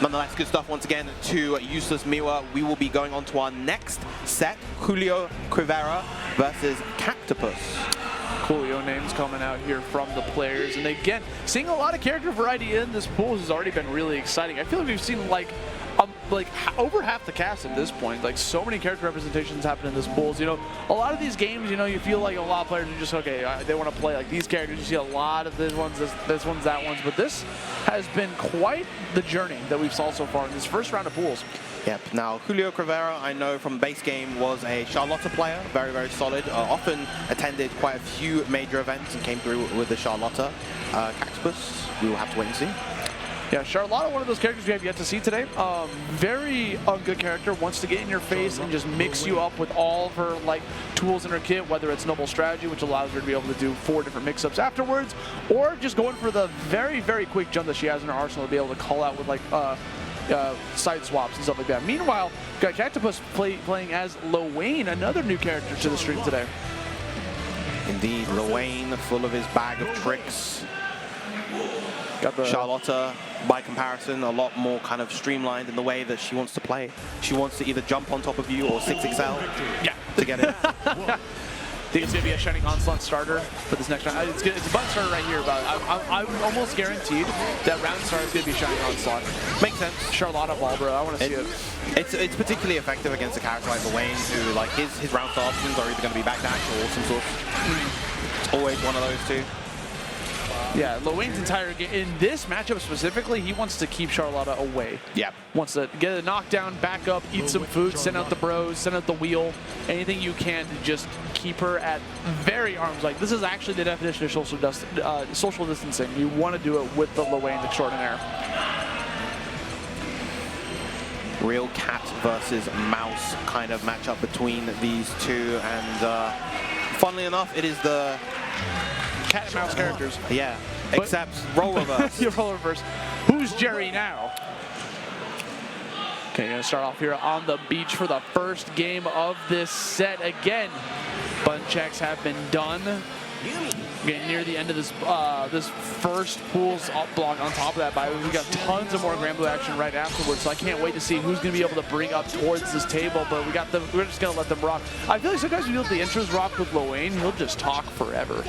Nonetheless, good stuff once again to UselessMiwa. We will be going on to our next set, juliocrivera versus Cactipus. Coolio names coming out here from the players, and again, seeing a lot of character variety in this pool has already been really exciting. I feel like we've seen like over half the cast at this point. Like, so many character representations happen in this pools. You know, a lot of these games, you know, you feel like a lot of players are just, okay, they want to play like these characters. You see a lot of this ones, that ones, but this has been quite the journey that we've saw so far in this first round of pools. Yep. Now, juliocrivera, I know from base game, was a Charlotta player, very, very solid. Often attended quite a few major events and came through with the Charlotta. Cactipus, we will have to wait and see. Yeah, Charlotta, one of those characters we have yet to see today. Very good character, wants to get in your face and just mix you up with all of her like tools in her kit, whether it's Noble Strategy, which allows her to be able to do 4 different mix-ups afterwards, or just going for the very, very quick jump that she has in her arsenal to be able to call out with like side swaps and stuff like that. Meanwhile, got Cactipus playing as Lowain, another new character to the stream today. Indeed, Lowain, full of his bag of tricks. Got the Charlotta, by comparison, a lot more kind of streamlined in the way that she wants to play. She wants to either jump on top of you or 6XL to get it. I think it's going to be a Shining Onslaught starter for this next round. It's a button starter right here, but I'm almost guaranteed that round start is going to be Shining Onslaught. Makes sense. Charlotta ball, bro. I want to see it. It's particularly effective against a character like Lowain, who like his round start options are either going to be backdash or some sort. It's always one of those two. Yeah, Lowain's entire game, in this matchup specifically, he wants to keep Charlotta away. Yeah. Wants to get a knockdown, back up, eat some food, send out the bros, send out the wheel, anything you can to just keep her at very arm's length. This is actually the definition of social distancing. You want to do it with the Lowain extraordinaire. Real cat versus mouse kind of matchup between these two, and funnily enough, it is the cat and mouse characters. Yeah, except role reverse. Role reverse. Who's Jerry now? Okay, gonna start off here on the beach for the first game of this set. Again, button checks have been done. Getting near the end of this this first pool's up block. On top of that, by the way, we got tons of more Granblue action right afterwards, so I can't wait to see who's going to be able to bring up towards this table, but we're just going to let them rock. I feel like sometimes when you let the intros rock with Lowain, he'll just talk forever.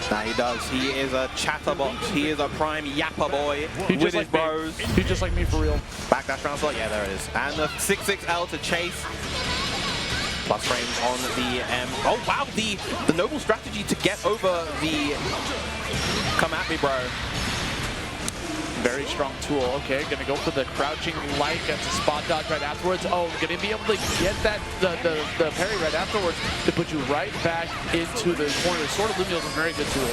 Nah, he does. He is a chatterbox. He is a prime yapper boy with his bros. He's just like me for real. Backdash round slot, yeah, there it is. And the 6XL to chase. Plus frames on the oh wow, the noble strategy to get over the come at me, bro. Very strong tool. Okay, gonna go for the crouching light, gets a spot dodge right afterwards. Oh, gonna be able to get that the parry right afterwards to put you right back into the corner. The Sword of Lumiose is a very good tool.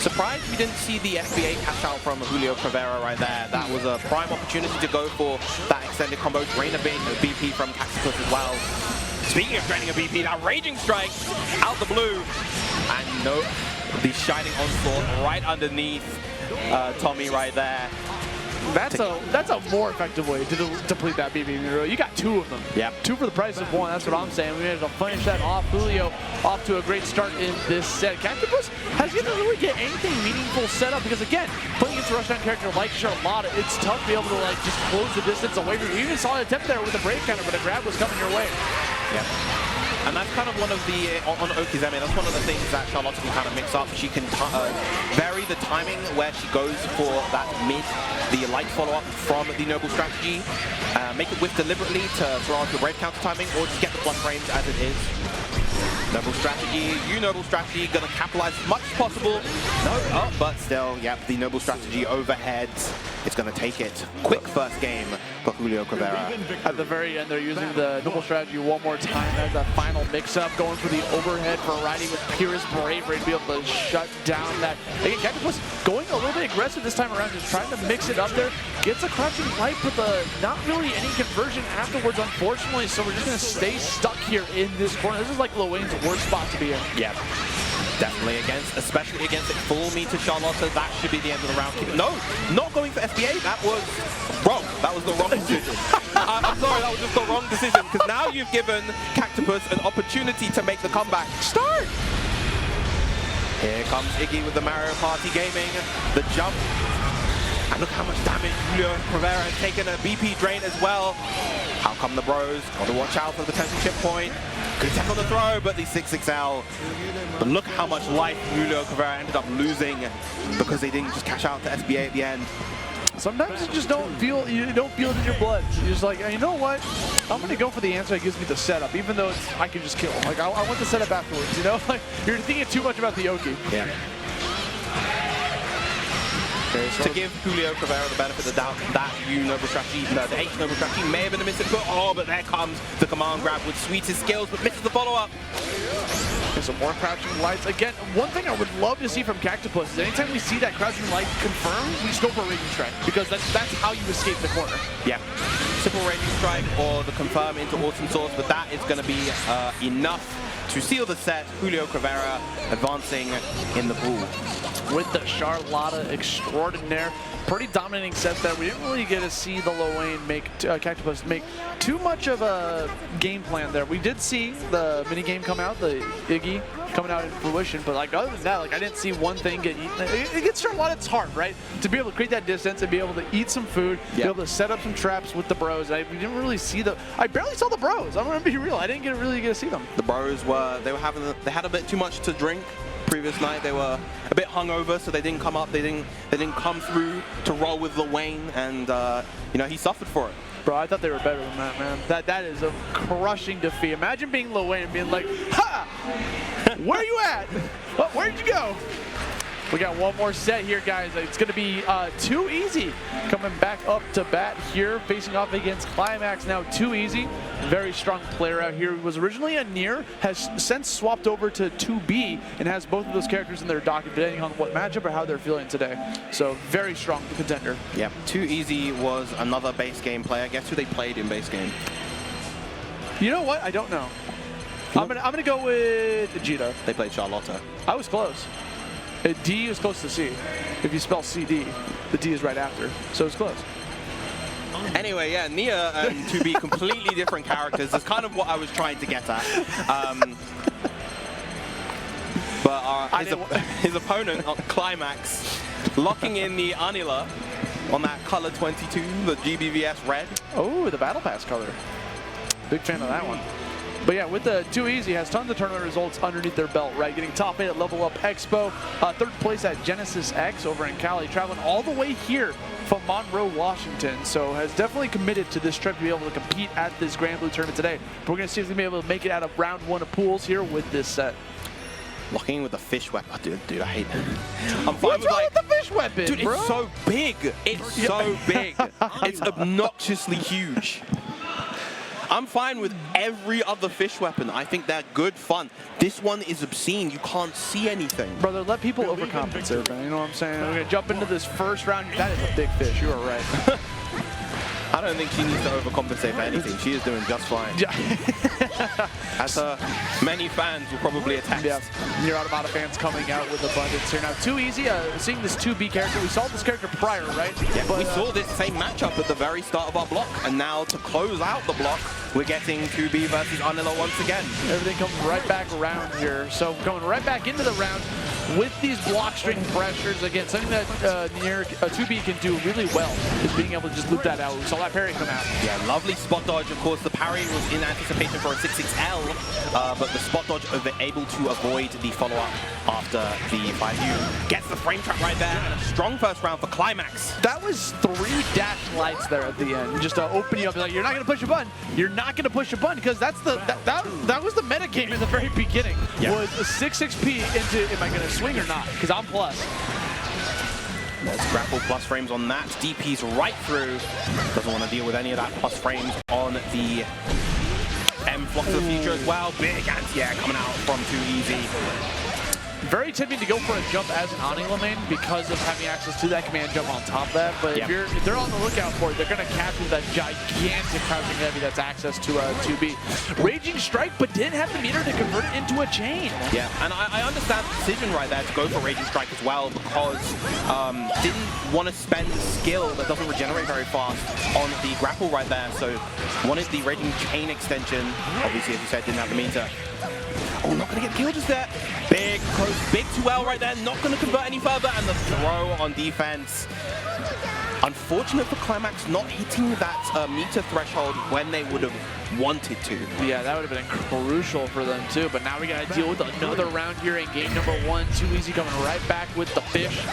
Surprised we didn't see the FBA cash out from juliocrivera right there. That was a prime opportunity to go for that extended combo, drain a bit, BP from Cactipus as well. Speaking of draining a BP, that Raging Strike out the blue. And no, the Shining Onslaught right underneath Tommy right there. That's a more effective way to deplete that BB. You got two of them. Yep. Two for the price of one. That's what I'm saying. We managed to finish that off. Julio off to a great start in this set. Cactipus has yet to really get anything meaningful set up because, again, playing against a rushdown character like Charlotta, it's tough to be able to like just close the distance away from you. You even saw an attempt there with a brave counter, but a grab was coming your way. Yep. And that's kind of one of the, on Okizeme, that's one of the things that Charlotta can kind of mix up. She can vary the timing where she goes for that the light follow-up from the Noble Strategy, make it whiff deliberately to throw off your brave counter timing, or just get the blood frames as it is. Noble Strategy, Noble Strategy, gonna capitalize as much as possible. No, but still, yep, the Noble Strategy overhead. It's gonna take it. Quick first game for juliocrivera. At the very end, they're using the Noble Strategy one more time as a final mix-up, going for the overhead variety with purest bravery to be able to shut down that. Again, Cactipus going a little bit aggressive this time around, just trying to mix it up there. Gets a crouching light, but not really any conversion afterwards, unfortunately. So we're just gonna stay stuck here in this corner. This is like Lowain's worst spot to be in. Yeah. Definitely especially against it full meter Charlotta, that should be the end of the round. No, not going for FBA, that was wrong. That was the wrong decision. I'm sorry, that was just the wrong decision, because now you've given Cactipus an opportunity to make the comeback. Start! Here comes Iggy with the Mario Party Gaming, the jump. And look how much damage juliocrivera has taken, a BP drain as well. How come the bros? Gotta watch out for the potential chip point. Good tech on the throw, but the 6XL. But look how much life juliocrivera ended up losing because they didn't just cash out to SBA at the end. Sometimes you just don't feel it in your blood. You're just like, you know what? I'm gonna go for the answer that gives me the setup, even though I can just kill. Like I want the setup afterwards, you know? Like you're thinking too much about the Oki. Yeah. Okay, so to give juliocrivera the benefit of the doubt, that Noble Strategy, the H Noble Strategy may have been a misinput. Oh, but there comes the command grab with sweetest skills, but misses the follow-up. And some more crouching lights. Again, one thing I would love to see from Cactipus is anytime we see that crouching light confirmed, we just go for a Raging Strike, because that's how you escape the corner. Yeah. Simple Raging Strike or the confirm into Awesome Source, but that is going to be enough to seal the set. juliocrivera advancing in the pool. With the Charlotta extraordinaire. Pretty dominating set there. We didn't really get to see the Lowain Cactipus make too much of a game plan there. We did see the mini game come out, the Iggy coming out in fruition, but like other than that, like I didn't see one thing get eaten. It gets Charlotta, it's hard, right? To be able to create that distance and be able to eat some food, be able to set up some traps with the bros. We didn't really see I barely saw the bros. I'm gonna be real. I didn't really get to see them. The bros they had a bit too much to drink. Previous night they were a bit hungover, so they didn't come up. They didn't come through to roll with Lowain, and you know, he suffered for it. Bro, I thought they were better than that, man. That is a crushing defeat. Imagine being Lowain and being like, ha! Where you at? Well, where'd you go? We got one more set here, guys. It's going to be Too Easy coming back up to bat here, facing off against Klimax. Now, Too Easy, very strong player out here. He was originally a Nier, has since swapped over to 2B, and has both of those characters in their docket, depending on what matchup or how they're feeling today. So, very strong contender. Yep. Too Easy was another base game player. Guess who they played in base game? You know what? I don't know. I'm gonna go with Vegeta. They played Charlotta. I was close. D is close to C. If you spell CD, the D is right after. So it's close. Anyway, yeah, Nia and 2B completely different characters. That's kind of what I was trying to get at. But his opponent, Klimax, locking in the Anila on that color 22, the GBVS red. Oh, the Battle Pass color. Big fan of that one. But yeah, with the Too Easy, has tons of tournament results underneath their belt, right? Getting top 8 at Level Up Expo, third place at Genesis X over in Cali, traveling all the way here from Monroe, Washington. So has definitely committed to this trip to be able to compete at this Granblue tournament today. But we're going to see if he's going to be able to make it out of round 1 of pools here with this set. Locking in with the fish weapon. Oh, dude, I hate it. I'm fine What's wrong with the fish weapon, dude, bro? It's so big. It's so big. It's obnoxiously huge. I'm fine with every other fish weapon. I think they're good fun. This one is obscene. You can't see anything. Brother, let people overcompensate, man. You know what I'm saying? We're going to jump into this first round. That is a big fish. You are right. I don't think she needs to overcompensate for anything. She is doing just fine. As many fans will probably attest. Yeah, Aarondamac fans coming out with abundance here. Now, Too Easy, seeing this 2B character, we saw this character prior, right? Yeah, but, we saw this same matchup at the very start of our block, and now to close out the block, we're getting 2B versus Untitled once again. Everything comes right back around here. So going right back into the round with these block string pressures. Again, something that 2B can do really well is being able to just loop that out. We saw that parry come out. Yeah, lovely spot dodge. Of course, the parry was in anticipation for a 6-6L, but the spot dodge able to avoid the follow-up after the 5U. Gets the frame trap right there, and a strong first round for Klimax. That was 3 dash lights there at the end, just to open you up. Like, you're not going to push a button. You're not going to push a button because that's that was the meta game in the very beginning. Yeah. Was a 6-6P into am I going to swing or not? Because I'm plus. There's grapple plus frames on that. DP's right through. Doesn't want to deal with any of that plus frames on the M Flock of the Future as well. Big anti-air coming out from Too Easy. Very tempting to go for a jump as an Anila main because of having access to that command jump on top of that. But if they're on the lookout for it, they're going to capture that gigantic crouching heavy that's access to 2B. Raging Strike, but didn't have the meter to convert it into a chain. Yeah, and I understand the decision right there to go for Raging Strike as well because didn't want to spend skill that doesn't regenerate very fast on the grapple right there. So wanted the Raging Chain extension. Obviously, as you said, didn't have the meter. Oh, not going to get killed just there. Big close, big 2L right there. Not going to convert any further. And the throw on defense. Unfortunate for Klimax not hitting that meter threshold when they would have wanted to. Yeah, that would have been crucial for them too. But now we got to deal with another round here in game number 1. Too Easy coming right back with the fish.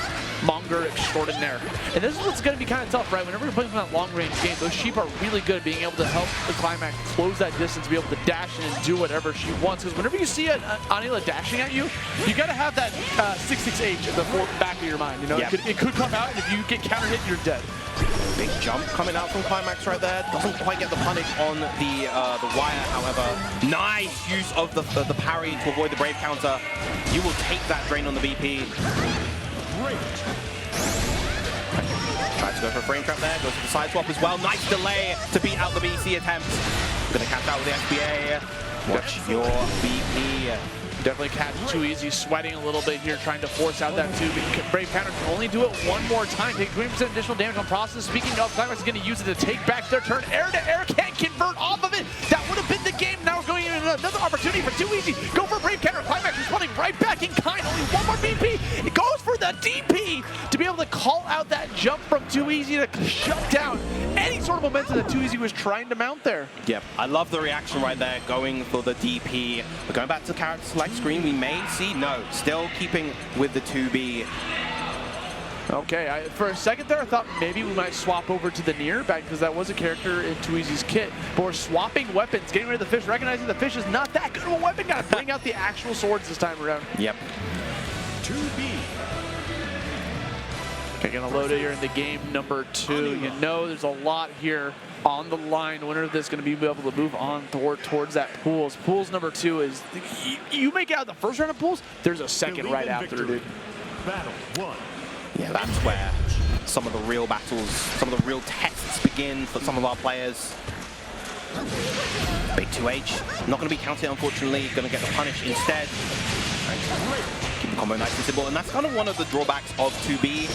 Monger extraordinaire. And this is what's going to be kind of tough, right? Whenever you're playing from that long-range game, those sheep are really good at being able to help the Klimax close that distance, be able to dash in and do whatever she wants. Because whenever you see Anila dashing at you, you got to have that 6-6H in the back of your mind. You know, it could come out, and if you get counter hit, you're dead. Big jump coming out from Klimax right there. Doesn't quite get the punish on the wire, however. Nice use of the parry to avoid the Brave counter. You will take that drain on the BP. Tries to go for a frame trap there, goes for the side swap as well. Nice delay to beat out the BC attempt. Gonna catch out with the SBA. Watch your BP. Definitely catch Too Easy, sweating a little bit here, trying to force out that 2. Brave counter can only do it one more time, take 20% additional damage on process. Speaking of, Klimax is going to use it to take back their turn. Air to air, can't convert off of it. That would have been the game. Now we're going into another opportunity for Too Easy. Go for Brave counter. Klimax responding right back in kind. Only one more BP. It goes for the DP to be able to call out that jump from Too Easy to shut down any sort of momentum that Too Easy was trying to mount there. Yep, I love the reaction right there, going for the DP. We're going back to the character select screen. We may see, no, still keeping with the 2B. Okay, for a second there, I thought maybe we might swap over to the Nier back because that was a character in Too Easy's kit. But we're swapping weapons, getting rid of the fish, recognizing the fish is not that good of a weapon. Got to bring out the actual swords this time around. Yep. 2B. Okay, gonna load it here into game number 2. You know there's a lot here on the line. The winner of this is going to be able to move on towards that pools. Pools number 2 is, you make it out of the first round of pools, there's a second right after, dude. Battle 1. Yeah, that's where some of the real battles, some of the real tests begin for some of our players. Big 2H, not going to be counted unfortunately, going to get the punish instead. Keep the combo nice and simple, and that's kind of one of the drawbacks of 2B.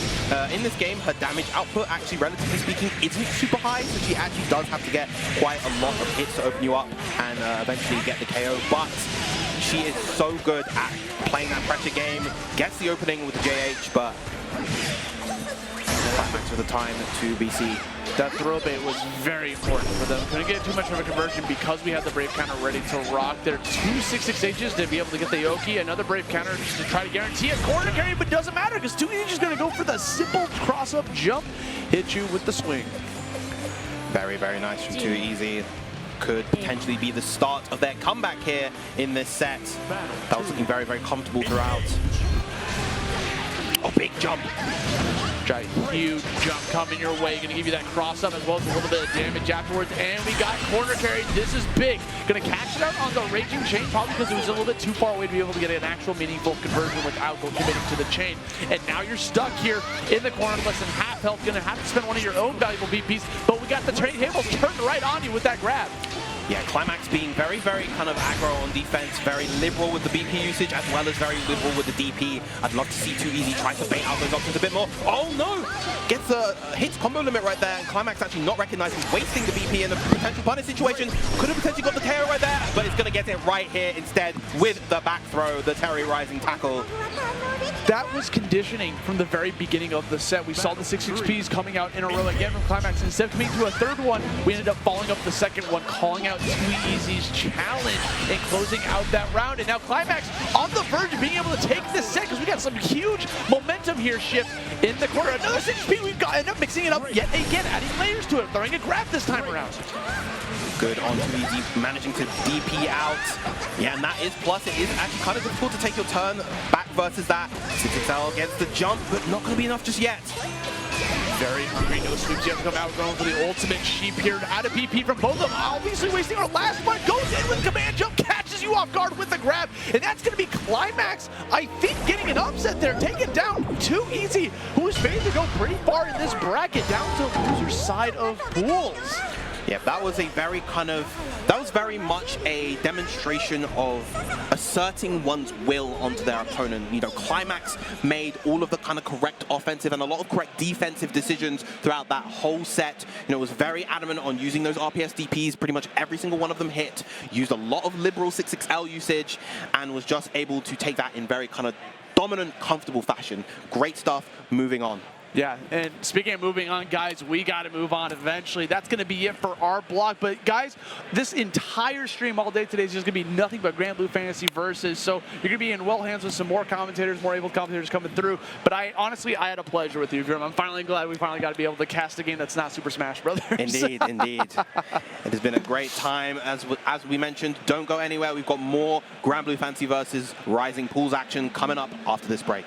In this game, her damage output, actually, relatively speaking, isn't super high, so she actually does have to get quite a lot of hits to open you up and eventually get the KO, but she is so good at playing that pressure game, gets the opening with the JH, but Klimax for the time to BC. That throw bait was very important for them. Couldn't get too much of a conversion because we had the Brave counter ready to rock. There are 2 6-6Hs to be able to get the Yoki. Another Brave counter just to try to guarantee a corner carry, but doesn't matter because Too Easy is going to go for the simple cross-up jump, hit you with the swing. Very, very nice from Too Easy. Could potentially be the start of their comeback here in this set. That was looking very, very comfortable throughout. Oh, big jump. Try a huge jump coming your way. Gonna give you that cross up as well as a little bit of damage afterwards. And we got corner carry. This is big. Gonna catch it out on the Raging Chain, probably because it was a little bit too far away to be able to get an actual meaningful conversion without committing to the chain. And now you're stuck here in the corner, less than half health. Gonna have to spend one of your own valuable BPs, but we got the tables turned right on you with that grab. Yeah, Klimax being very, very kind of aggro on defense, very liberal with the BP usage, as well as very liberal with the DP. I'd love to see 2Easy try to bait out those options a bit more. Oh no! Gets a hits combo limit right there, and Klimax actually not recognizing wasting the BP in a potential punish situation. Could have potentially got the KO right there, but it's going to get it right here instead with the back throw, the Terry Rising tackle. That was conditioning from the very beginning of the set. We saw the 6 XPs coming out in a row again from Klimax. Instead of coming to a third one, we ended up following up the second one, calling out 2Easy's challenge and closing out that round. And now Klimax on the verge of being able to take this set because we got some huge momentum here shift in the corner. Another 6 XP, we've got end up mixing it up yet again, adding layers to it, throwing a grab this time around. Good on 2Easy, managing to DP out. Yeah, and that is plus. It is actually kind of difficult to take your turn back versus that. 6XL gets the jump, but not going to be enough just yet. Very hungry, no sweeps yet to come out, going for the ultimate sheep here. Out of BP from both of them, obviously wasting our last one. Goes in with command jump, catches you off guard with the grab, and that's going to be Klimax, I think, getting an upset there, taking down 2Easy, who is fated to go pretty far in this bracket, down to the loser side of pools. Yeah, that was a very that was very much a demonstration of asserting one's will onto their opponent. You know, Klimax made all of the kind of correct offensive and a lot of correct defensive decisions throughout that whole set. You know, was very adamant on using those RPS DPs. Pretty much every single one of them hit. Used a lot of liberal 6XL usage and was just able to take that in very kind of dominant, comfortable fashion. Great stuff. Moving on. Yeah, and speaking of moving on, guys, we got to move on eventually. That's going to be it for our block. But, guys, this entire stream all day today is just going to be nothing but Granblue Fantasy Versus. So you're going to be in well hands with some more commentators, more able commentators coming through. But honestly, I had a pleasure with you, Grim. I'm finally glad we finally got to be able to cast a game that's not Super Smash Brothers. Indeed, indeed. It has been a great time. As we mentioned, don't go anywhere. We've got more Granblue Fantasy Versus Rising Pools action coming up after this break.